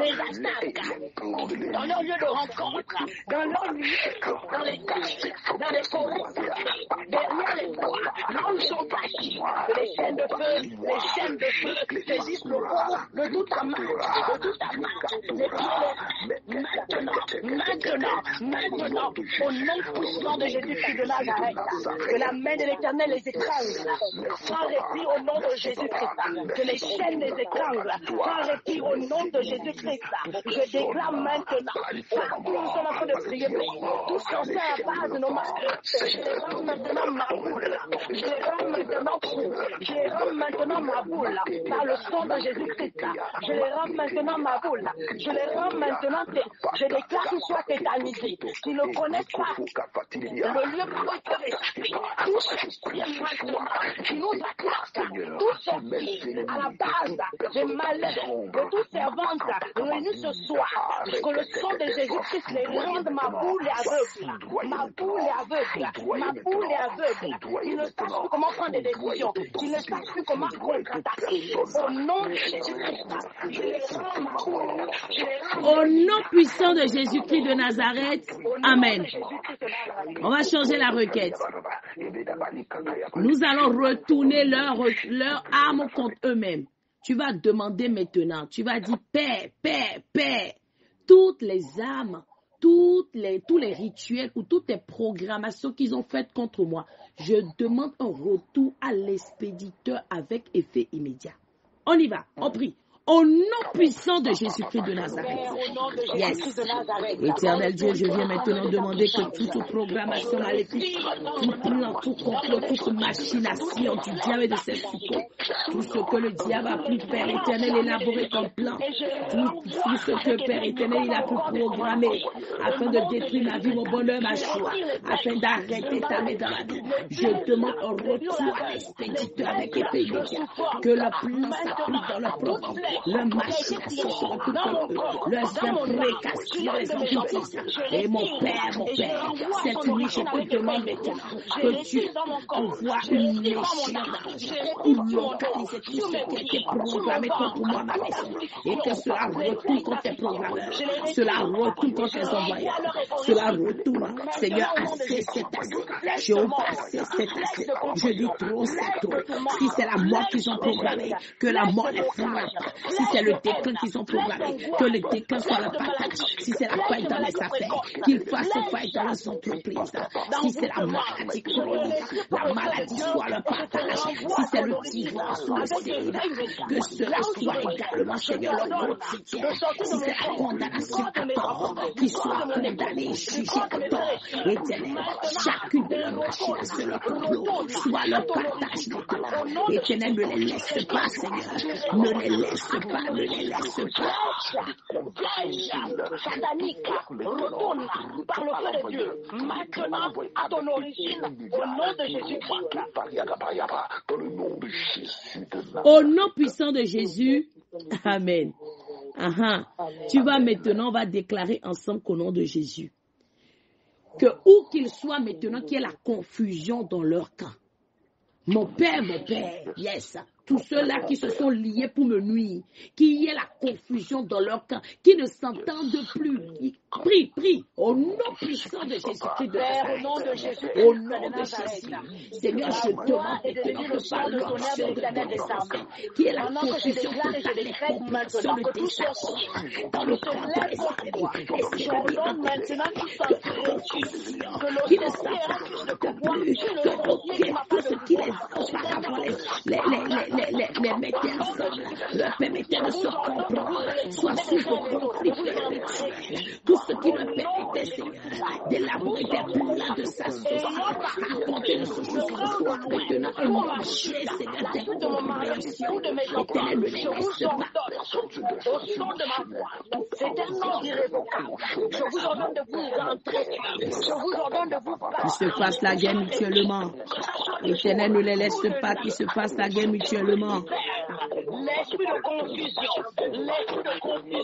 les attaquent, dans leur lieu de rencontre, dans leur lieu, dans les caches, dans les forêts, derrière les bois, là où ils sont cachés, que les chaînes de feu saisissent le corps de toute amante, les pieds, maintenant, au nom puissant de Jésus-Christ de Nazareth, que la main de l'Éternel les étrangle, sans répit au nom de Jésus-Christ, que les chaînes les étranglent, sans répit au nom de Jésus-Christ. Je déclare maintenant, partout nous sommes en train de prier, tous sorciers à base de nos masques, je les rends maintenant ma boule, je les rends maintenant ma boule, par le sang de Jésus-Christ, je les rends maintenant ma boule, je déclare qu'ils soient tétanisés, qu'ils ne connaissent pas le lieu pour ils peuvent échapper, tous sorciers maintenant, qui nous attaquent, tous sorciers à la base des malheurs, de toute servante réunis ce soir, que le sang de Jésus-Christ les rende ma boule est aveugle, ils ne savent plus comment prendre des décisions, ils ne savent plus comment contre-attaquer, au nom de Jésus-Christ, je les rends ma boule, au nom puissant de Jésus-Christ de Nazareth, Amen. On va changer la requête. Nous allons retourner leur arme contre eux-mêmes. Tu vas demander maintenant, tu vas dire paix. Toutes les armes, tous les rituels ou toutes les programmations qu'ils ont faites contre moi, je demande un retour à l'expéditeur avec effet immédiat. On y va, on prie. Au nom puissant de Jésus-Christ de Nazareth. Yes. Éternel Dieu, je viens maintenant demander que toute programmation maléfique, tout plan, tout complot, toute machination du diable et de ses suppôts, tout ce que le diable a pu, Père éternel, élaborer comme plan, tout ce que, Père éternel, il a pu programmer afin de détruire ma vie, mon bonheur, ma joie, afin d'arrêter ta main dans la vie. Je demande un retour à l'expéditeur avec épée immédiate, que le plan s'applique dans le programme, le machination se recoupe contre eux, le imprécation les entités. Et mon Père, cette nuit, je te demande maintenant que tu envoies une légion pour localiser tout ce qui a été programmé contre moi, ma maison, et que cela retourne contre tes programmeurs, cela retourne contre tes envoyeurs, cela retourne. Seigneur, assez, c'est assez. Jéhovah, assez, c'est assez. Je dis trop, c'est trop. Si c'est la mort qu'ils ont programmée, que la mort les frappe. Si c'est le déclin qu'ils ont programmé, que le déclin soit le partage. Si c'est la faille dans les affaires, qu'ils fassent faille dans les entreprises. Si c'est la maladie chronique, la maladie soit le partage. Si c'est le divorce ou le sida, que cela soit également, Seigneur, le quotidien. Si c'est la condamnation à tort, qu'ils soient condamnés, jugés à tort. Éternel, chacune de leurs machinations, leur complot, soit le partage de toi. Éternel, ne les laisse pas, Seigneur. Ne les laisse pas, ne les laisse pas. Satanique, retourne par le feu de Dieu, maintenant à ton origine, au nom de Jésus-Christ. Au nom puissant de Jésus, amen. Tu vas maintenant, on va déclarer ensemble qu'au nom de Jésus, que où qu'ils soient maintenant, qu'il y ait la confusion dans leur camp. Mon Père, yes. Tous ceux-là qui se sont liés pour me nuire, qu'il y ait la confusion dans leur camp, qui ne s'entendent plus. Prie, au nom puissant de Jésus-Christ de Nazareth. Au nom de Jésus. Seigneur, je demande que par l'onction de ton qu'il y ait la confusion totale, les compréhensions, le désaccord dans le camp de l'esprit. Qui ne s'entendent plus, que tout ce qui les auparavant, les mettez ensemble, leur permettait de se comprendre, soit sous le conflit. Tout ce qui leur permettait, Seigneur, d'élaborer des plans de s'associer, à compter de ce jour, soit maintenant un marché, Seigneur, des compréhensions, éternel, ne les laisse pas. Au son de ma voix, c'est un nom irrévocable. Je vous ordonne de vous entrer, je vous ordonne de vous qu'ils se fassent la guerre mutuellement. Éternel, ne les laisse pas qu'ils se fassent la guerre mutuellement. L'esprit de confusion et l'esprit de colère,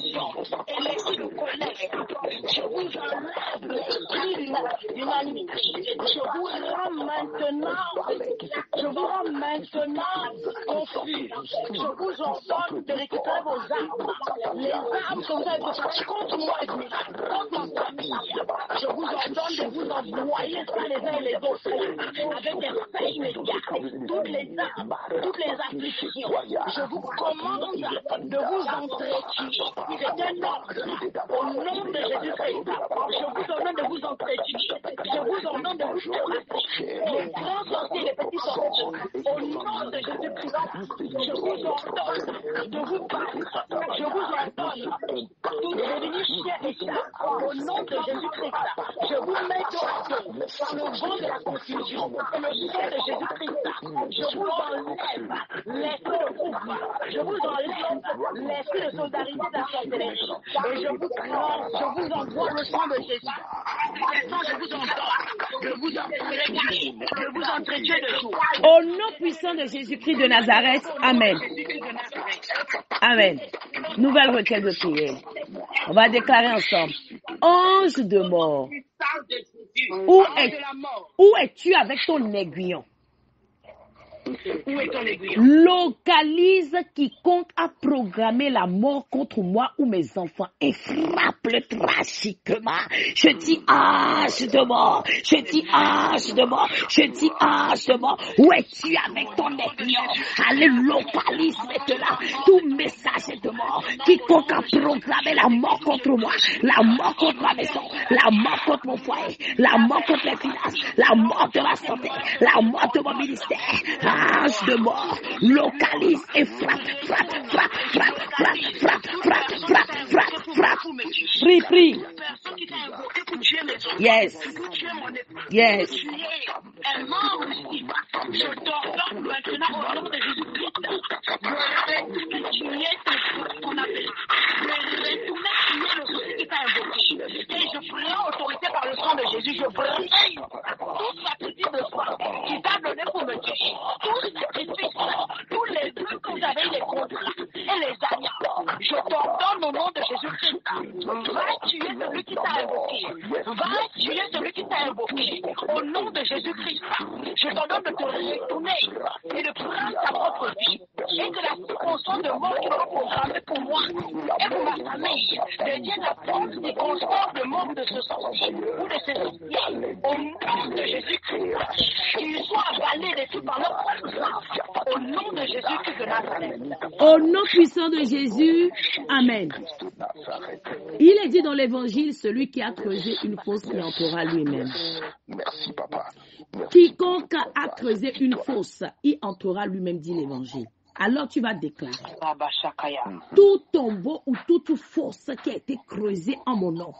je vous enlève l'esprit d'unanimité. Je vous rends maintenant confus. Je vous ordonne de récupérer vos armes. Les armes que vous avez préparées contre moi et contre ma famille. Je vous ordonne de vous envoyer ça les uns et les autres avec des faits immédiats. Toutes les armes, toutes les afflictions. Je vous commande de vous entretuer. C'est un ordre. Au nom de Jésus-Christ, je vous ordonne de vous entretuer. Je vous ordonne de vous terrasser. Les grands sorciers, les petits sorciers. Au nom de Jésus-Christ, je vous ordonne de vous battre. Je vous ordonne de devenir chien et chat. Au nom de Jésus-Christ, je vous mets au par le vent de la confusion. Et le sang de Jésus-Christ, je vous enlève l'esprit de groupe. Je vous enlève l'esprit de solidarité d'assemblée. Et je vous envoie le sang de Jésus. Le sang, je vous ordonne de vous entretuer de joie. Au nom puissant de Jésus-Christ de Nazareth, amen. Amen. Nouvelle requête de prière. On va déclarer ensemble. Ange de mort, où es-tu avec ton aiguillon? Localise quiconque a programmé la mort contre moi ou mes enfants et frappe-le tragiquement. Je dis âge de mort. Je dis âge de mort. Je dis âge de mort. Où es-tu avec ton aiguillon? Allez, localise maintenant tout message de mort. Quiconque a programmé la mort contre moi, la mort contre ma maison, la mort contre mon foyer, la mort contre les finances, la mort de ma santé, la mort de mon ministère. nuage de mort localise et frappe. Prie. Yes. Elle mort aussi. Je t'ordonne maintenant au nom de Jésus-Christ de tuer ton appel. De retourner tuer le Christ qui t'a invoqué. Et je prends autorité par le sang de Jésus. Je brise tout sacrifice de foi qui t'a donné pour me tuer. Tout sacrifice, tous les vœux que vous avez, les contrats et les alliances. Je t'ordonne au nom de Jésus-Christ. Va tuer celui qui t'a invoqué. Va tuer celui qui t'a invoqué. Au nom de Jésus-Christ. Je t'ordonne de te retourner et de prendre ta propre vie. Et que la circonstance de mort qui va programmer pour moi et pour ma famille devienne la propre circonstance de mort de ce sorcier ou de ces sorciers. Au nom de Jésus-Christ. Qu'ils soient avalés des tout par leur propre sang. Au nom de Jésus-Christ de Nazareth. Au nom puissant de Jésus, Amen. Il est dit dans l'évangile, celui qui a creusé une fosse y entrera lui-même. Merci, papa. Quiconque a creusé une fosse y entrera lui-même, dit l'évangile. Alors tu vas déclarer tout tombeau ou toute fosse qui a été creusée en mon nom,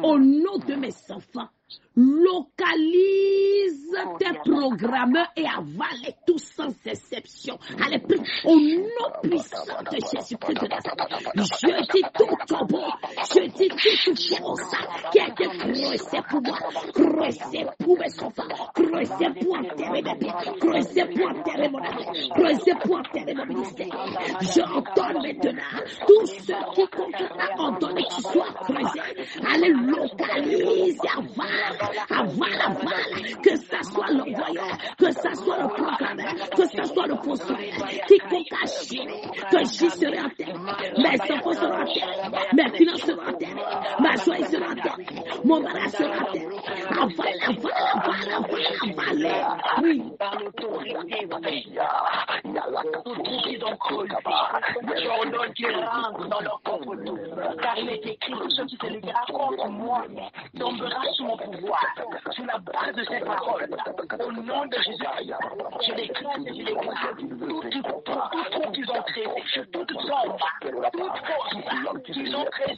au nom de mes enfants, localise tes programmeurs et avale tous sans exception. Allez, prie au nom puissant de Jésus-Christ de Nazareth. Je dis tout tombeau, je dis toute force qui a été creusée pour moi, creusée pour mes enfants, creusée pour enterrer mes biens, creusée pour enterrer mon ami, creusée pour enterrer mon ministère. J'ordonne maintenant tous ceux qui continuent à ordonner qu'ils soient creusés. Allez, localise et avale, que ça soit l'envoyeur, que ça soit le programmeur, que ça soit le postulaire, quiconque a géré, que j'y serai enterré, mes enfants seront enterrés, mes finances seront enterrées, ma joie sera enterrée, mon malade sera enterré. Avale. Oui. Par l'autorité, tous qu'ils ont creusé, j'ordonne qu'ils rentrent dans leur propre tour. Car il est écrit, tout ce qui se lèvera contre moi tombera sous mon pouvoir, sur la base de ces paroles. Au nom de Jésus, je déclare et je déclare tout trou qu'ils ont créé, toute sombre, toute force qu'ils ont créé,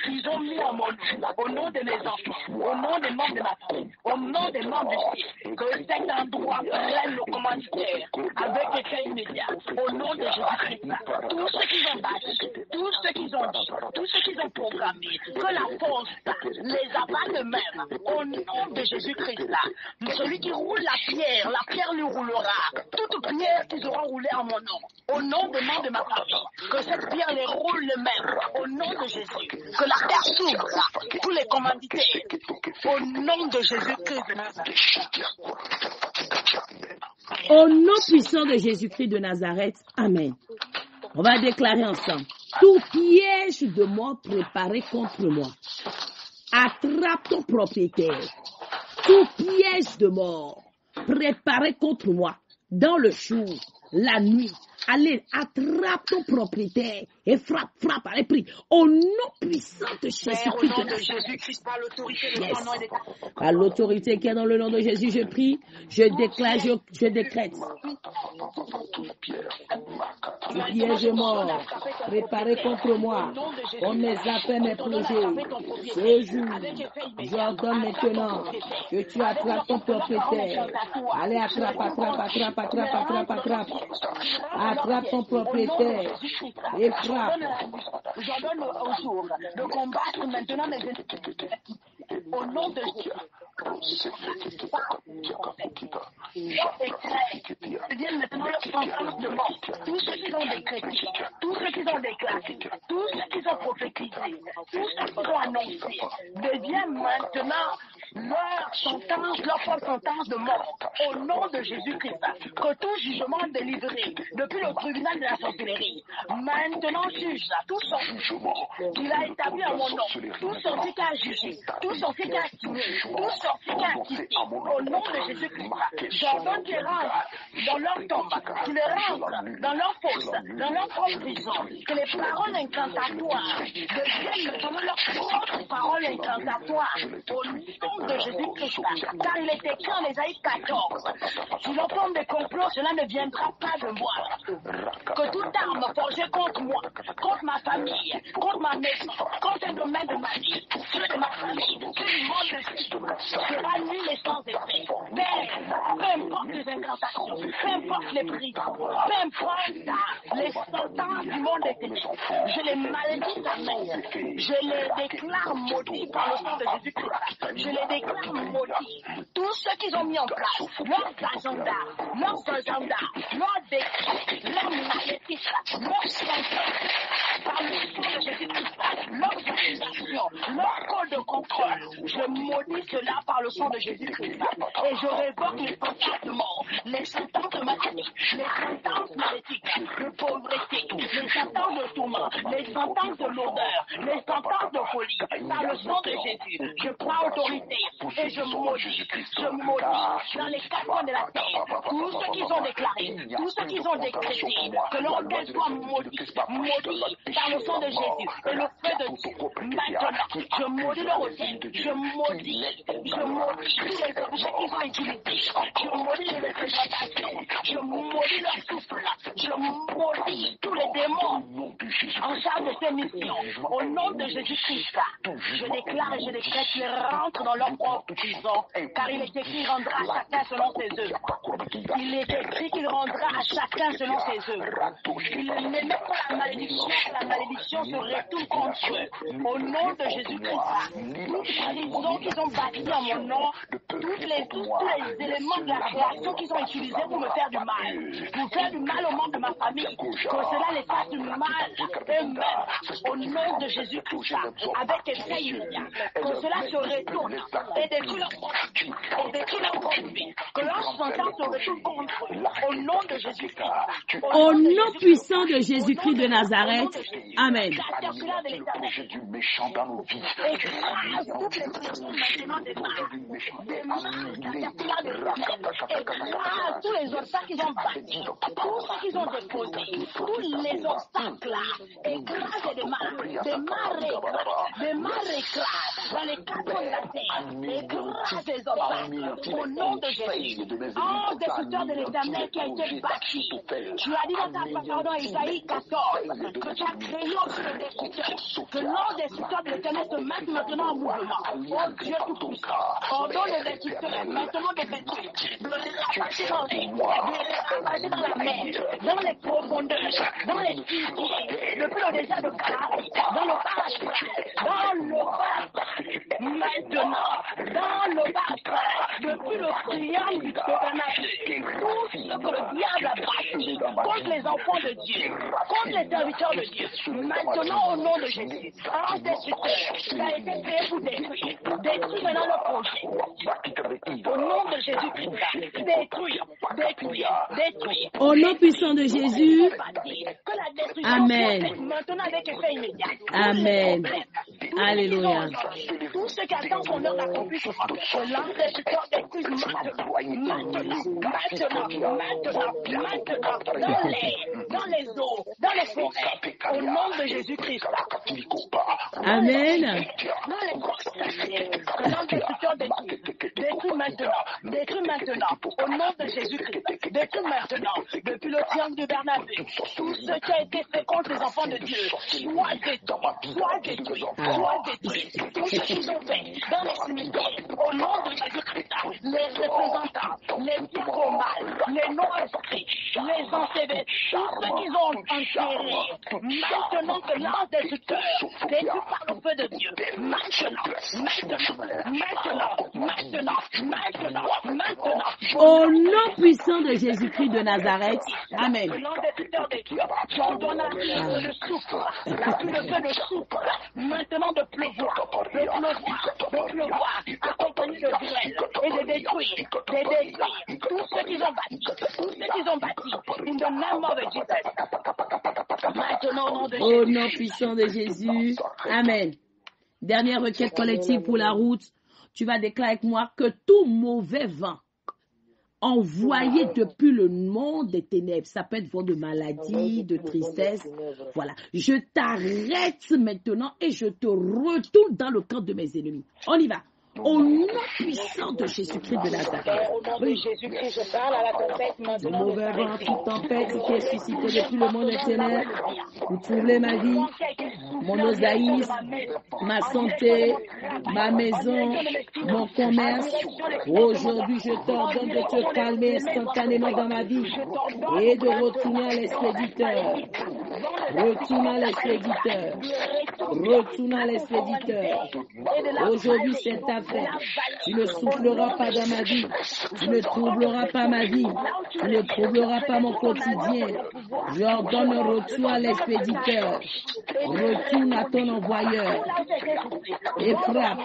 qu'ils ont mis en mon nom, au nom de mes enfants, au nom des membres de ma famille, au nom des membres du ciel, que cet endroit prenne le commanditaire avec effet immédiat, au nom de Jésus-Christ. Tout ce qu'ils ont bâti, tout ce qu'ils ont dit, tout ce qu'ils ont programmé, que la force les avale eux-mêmes, au nom de Jésus-Christ. Celui qui roule la pierre lui roulera. Toute pierre qu'ils auront roulée en mon nom, au nom des membres de ma famille, que cette pierre les roule eux-mêmes, au nom de Jésus. Que la terre s'ouvre, tous les commanditaires, au nom de Jésus-Christ de Nazareth. Au nom puissant de Jésus-Christ de Nazareth, Amen. On va déclarer ensemble. Tout piège de mort préparé contre moi, attrape ton propriétaire. Tout piège de mort préparé contre moi, dans le jour, la nuit, allez, attrape ton propriétaire et frappe, allez, prie. Au nom puissant de Jésus-Christ. Au nom de Jésus-Christ, par l'autorité de son nom et de par l'autorité qui est dans le nom de Jésus, je prie, je déclare, je décrète. Tout piège mort préparé contre moi, on mes appels, mes projets. Ce jour, j'ordonne maintenant que tu attrapes ton propriétaire. Allez, attrape. Attrape ton propriétaire et frappe. J'ordonne au jour de combattre maintenant mes ennemis. Au nom de Jésus. Viennent maintenant leur sentence de mort. Tous ceux qui ont décrété, tous ceux qui ont déclaré, tous ceux qui ont prophétisé, tous ceux qui ont annoncé, deviennent maintenant leur sentence, leur propre sentence de mort. Au nom de Jésus-Christ, que tout jugement délivré depuis le tribunal de la sorcellerie, maintenant juge tout sorcier qu'il a établi à mon nom, tout sorcier qui a jugé, tout sorcier qui a signé, tout sorcier chacun ici, au nom de Jésus-Christ, j'ordonne qu'ils rentrent dans leur tombe, qu'ils rentrent dans leur fosse, dans leur propre prison, que les paroles incantatoires deviennent maintenant leurs propres paroles incantatoires, au nom de Jésus-Christ, car il est écrit en Ésaïe 14, si l'on tombe des complots, cela ne viendra pas de moi. Que toute arme forgée contre moi, contre ma famille, contre ma maison, contre un domaine de ma vie, ceux de ma famille, ceux du monde de sera nul et sans effet. Père, peu importe les incantations, peu importe les prisons, peu importe les sentences du monde des ténèbres, je les malédis ta main, je les déclare maudits par le sang de Jésus-Christ, je les déclare maudits. Tous ceux qu'ils ont mis en place, leurs agendas, leurs décrets, leurs malédictions, leurs sentences, par le sang de Jésus-Christ, leurs accusations, leur code de contrôle, je maudis cela par le sang de Jésus-Christ. Et je révoque les sentences de mort, les sentences de maladie, les sentences maléfiques, de pauvreté, les sentences de tourment, les sentences de lourdeur, les sentences de folie. Par le sang de Jésus, je prends autorité et je maudis dans les quatre coins de la terre tous ceux qui ont déclaré, tous ceux qui ont décrété que leur tête soit maudit par le sang de Jésus et le feu de Dieu. Maintenant, je maudis leur hôtel, je maudis tous les objets qu'ils ont utilisés, je maudis les représentations, je maudis leur souffle, je maudis tous les démons en charge de ces missions. Au nom de Jésus-Christ, je déclare et je décrète qu'ils rentrent dans leur propre prison, car il est écrit qu'il rendra à chacun selon ses œuvres. Il est écrit qu'il rendra à chacun selon ses œuvres. Il n'aimait pas la malédiction se retourne contre eux. Au nom de Jésus-Christ, toute prison qu'ils ont bâtie en mon nom, tous les éléments de la création qu'ils ont utilisés pour me faire du mal au membre de ma famille, que cela les fasse du mal eux-mêmes, au nom de Jésus-Christ, avec effet immédiat, que cela se retourne et détruit leur produit, que leur sentence se retourne contre eux, au nom de Jésus-Christ. Au nom puissant de Jésus-Christ de Nazareth, Amen. Du méchant dans nos vies. Écrase toutes les prisons maintenant des écrase tous les obstacles qu'ils ont bâtis, tous ceux qu'ils ont déposés, tous les obstacles là, écrase des mares écrase dans les quatre coins de la terre, écrase des obstacles au nom de Jésus. Oh, destructeur de l'Éternel qui a été bâti, tu as dit dans ta parole dans Isaïe 14 que tu as créé aussi le destructeur, que l'ordre destructeur de l'Éternel se mette maintenant en mouvement. Oh Dieu tout-puissant, ordonne le destructeur maintenant de détruire, de les ramasser dans les bois, de les ramasser dans la mer, dans les profondeurs, dans les filiers, depuis le désert de Canaan, dans le barrage, maintenant, dans le barrage, depuis le triangle du tabernacle, tout ce que le diable a bâti contre les enfants de Dieu, contre les serviteurs de Dieu, maintenant au nom de Jésus, un destructeur qui a été créé pour détruire maintenant le projet. Au nom de Jésus-Christ, détruire. Au nom puissant de Jésus, Amen. Maintenant avec effet immédiat. Amen. Alléluia. Tous ceux qui attendent son heure d'accomplissement, que l'antécédent détruise maintenant, dans les eaux, dans les forêts, au nom de Jésus-Christ. Amen. Dans les grosses que l'antécédent détruit maintenant, au nom de Jésus-Christ. Détruis maintenant, depuis le triangle du Bernabé, tout ce qui a été fait contre les enfants de Dieu, soit détruit. Tout ce qu'ils ont fait dans les cimetières, au nom de Jésus-Christ, les représentants, les pierres au mal, les non-inscrits, les ensevelis, tout ce qu'ils ont enterré, maintenant que l'ange destructeur détruit par le feu de Dieu, maintenant. Au nom puissant de Jésus-Christ de Nazareth, Amen. Maintenant de pleuvoir, accompagné de grêle et de détruire, tout ce qu'ils ont bâti, in the name of Jesus. Maintenant au nom de Jésus. Au nom puissant de Jésus, Amen. Dernière requête collective pour la route. tu vas déclarer avec moi que tout mauvais vent envoyé depuis le monde des ténèbres, ça peut être vent de maladie, de tristesse, voilà. Je t'arrête maintenant et je te retourne dans le camp de mes ennemis. On y va. Au nom puissant de Jésus-Christ de Nazareth. Oui. Le mauvais vent, toute tempête qui est suscité depuis le monde des ténèbres pour troubler ma vie, mon osaïsme, ma santé, ma maison, mon commerce. Aujourd'hui, je t'ordonne de te calmer instantanément dans ma vie et de retourner à l'expéditeur. Retourne à l'expéditeur. Retourne à l'expéditeur. Aujourd'hui, c'est ta fête. Tu ne souffleras pas dans ma vie. Tu ne troubleras pas ma vie. Tu ne troubleras pas mon quotidien. J'ordonne un retour à l'expéditeur. Retourne à ton envoyeur. Et frappe.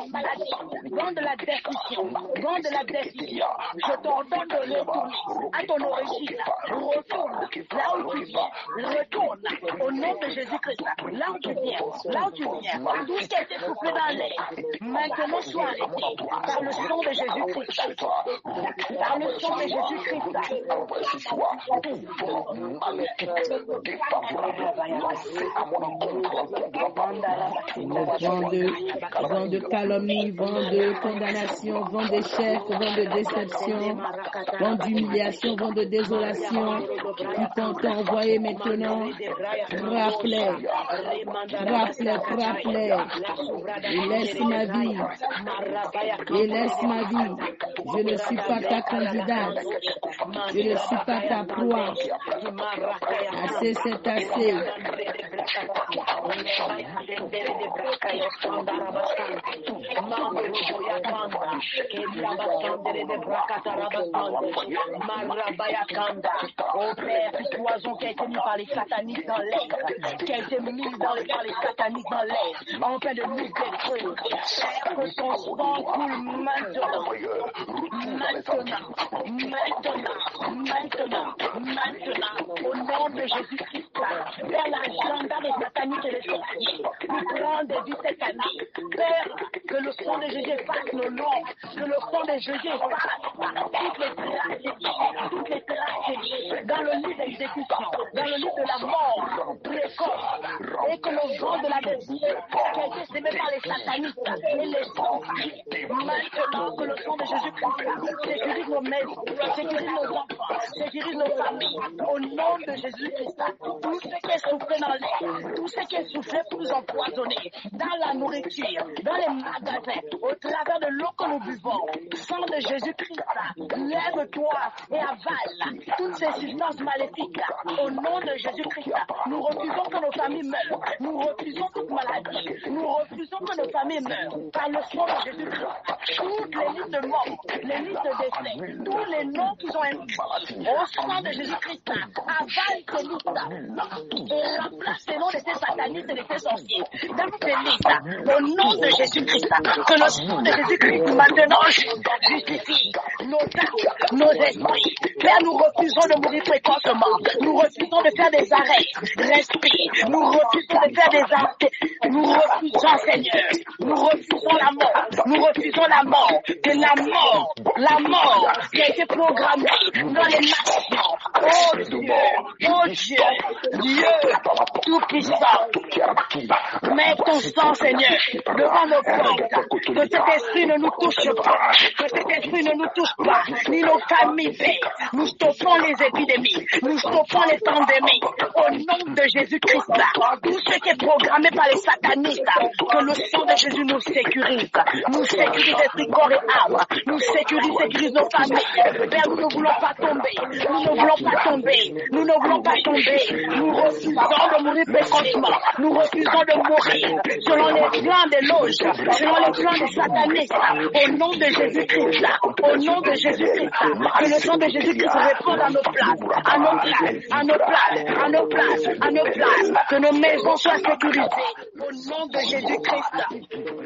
Vent de la destruction, vent de la destruction, je t'ordonne de retourner à ton origine. Retourne là où tu viens. Retourne au nom de Jésus-Christ. Là où tu viens. Là où tu viens. Tout ce qui a été soufflé dans l'air, maintenant soit arrêté par le sang de Jésus-Christ. Par le sang de Jésus-Christ. Vent de calomnie, vent de condamnation, vent d'échec, vent de déception, vent d'humiliation, vent de désolation, qui t'ont envoyé maintenant, frappe-les, et laisse ma vie, je ne suis pas ta candidate, je ne suis pas ta proie, assez c'est assez. Oh Père, ce poison qui a été mis par les satanistes dans l'air, qui a été mis par les satanistes dans l'air, en train de nous détruire. Père, que ton sang coule maintenant, au nom de Jésus-Christ, vers l'agenda des satanistes et des sorciers, nous prenons des vies cette année. Père, que le sang de Jésus efface nos noms, que le sang de Jésus efface toutes les tragédies dans le lit d'exécution, dans le lit de la mort précoce, et que le vent de la destruction qui a été sémé par les satanistes et les sorciers, maintenant que le sang de Jésus-Christ sécurise nos maisons, sécurise nos enfants, sécurise nos familles, au nom de Jésus-Christ, tout ce qui est soufflé dans l'air, tout ce qui est soufflé pour nous empoisonner, dans la nourriture, dans les magasins, au travers de l'eau que nous buvons, sang de Jésus-Christ, lève-toi et avale toutes ces substances maléfiques, au nom de Jésus-Christ. Nous refusons que nos familles meurent, nous refusons toute maladie, nous refusons que nos familles meurent, par le sang de Jésus-Christ. Toutes les listes de mort, les listes de décès, tous les noms qu'ils ont inscrits au sang de Jésus-Christ, avale ces listes et remplace les noms de ces satanistes et de ces sorciers dans ces listes, au nom de Jésus-Christ. Que le sang de Jésus-Christ maintenant justifie nos âmes, nos esprits. Père, nous refusons de mourir précocement, nous refusons de faire des arrêts, respire, nous refusons de faire des arrêts, nous refusons, Seigneur, nous refusons la mort, nous refusons la mort, que la mort qui a été programmée dans les nations. Oh Dieu, Dieu tout-puissant, mets ton sang, Seigneur, devant nos portes, que cet esprit ne nous touche pas, que cet esprit ne nous touche pas, ni nos familles, Père. Nous stoppons les épidémies, nous stoppons les pandémies, au nom de Jésus-Christ, tout ce qui est programmé par les satanistes, que le sang de Jésus nous sécurise esprit, corps et âme, nous sécurise nos familles. Père, nous ne voulons pas tomber, nous ne voulons pas tomber, nous ne voulons pas tomber, nous refusons de mourir précocement, nous refusons de mourir selon les plans des loges, selon les plans des satanistes, au nom de Jésus-Christ, au nom de Jésus-Christ, que le sang de Jésus-Christ réponde à nos places, à nos places, à nos places, à nos places, à nos places, que nos maisons soient sécurisées, au nom de Jésus-Christ.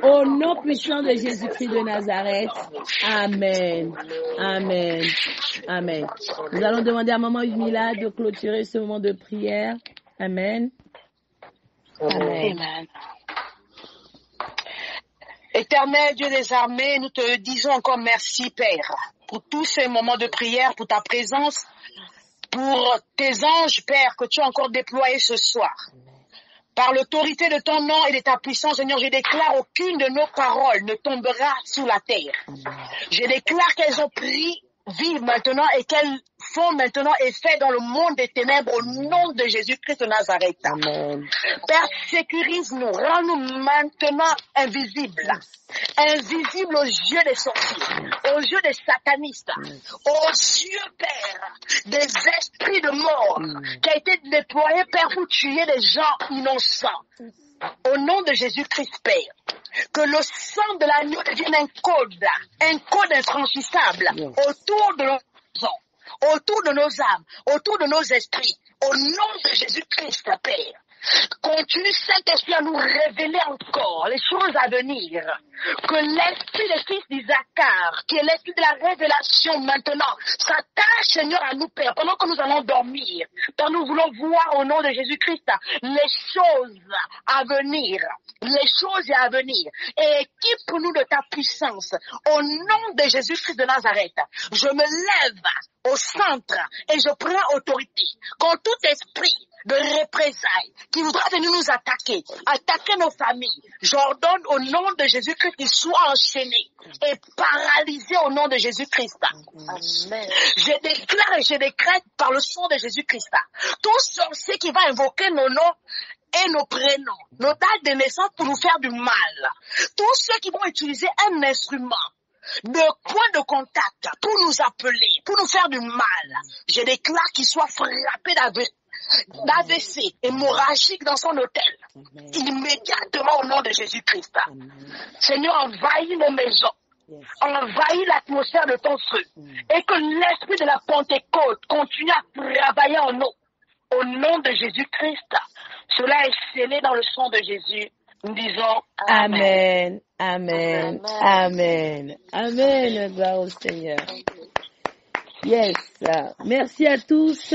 Au nom puissant de Jésus-Christ de Nazareth, Amen, Amen, Amen. Nous allons demander à Maman Udmila de clôturer ce moment de prière. Amen. Amen. Éternel Dieu des armées, nous te disons encore merci, Père, pour tous ces moments de prière, pour ta présence, pour tes anges, Père, que tu as encore déployés ce soir. Par l'autorité de ton nom et de ta puissance, Seigneur, je déclare aucune de nos paroles ne tombera sous la terre. Je déclare qu'elles ont pris vie maintenant et qu'elles font maintenant effet dans le monde des ténèbres au nom de Jésus-Christ de Nazareth. Amen. Père, sécurise-nous, rends-nous maintenant invisibles. Invisibles aux yeux des sorciers, aux yeux des satanistes, aux yeux, Père, des esprits de mort qui a été déployé, Père, pour tuer des gens innocents. Au nom de Jésus-Christ, Père, que le sang de l'agneau devienne un code infranchissable autour de nos maisons, autour de nos âmes, autour de nos esprits. Au nom de Jésus-Christ, Père. Continue, Saint-Esprit, à nous révéler encore les choses à venir. Que l'esprit des fils d'Isaacar, qui est l'esprit de la révélation maintenant, s'attache, Seigneur, à nous, Père, pendant que nous allons dormir. Père, nous voulons voir au nom de Jésus-Christ les choses à venir. Les choses à venir. Et équipe-nous de ta puissance. Au nom de Jésus-Christ de Nazareth, je me lève au centre et je prends autorité. Quand tout esprit de représailles qui voudra venir nous attaquer nos familles, j'ordonne au nom de Jésus-Christ qu'il soit enchaîné et paralysé au nom de Jésus-Christ. Amen. Je déclare et je décrète par le sang de Jésus-Christ, tout sorcier qui va invoquer nos noms et nos prénoms, nos dates de naissance pour nous faire du mal, tous ceux qui vont utiliser un instrument de point de contact pour nous appeler, pour nous faire du mal, je déclare qu'il soit frappé d'AVC hémorragique dans son hôtel, immédiatement au nom de Jésus-Christ. Seigneur, envahis nos maisons, envahis l'atmosphère de ton feu, et que l'esprit de la Pentecôte continue à travailler en nous, au nom de Jésus-Christ. Cela est scellé dans le sang de Jésus. Nous disons Amen. Amen. Amen. Amen. Gloire au Seigneur. Yes. Merci à tous.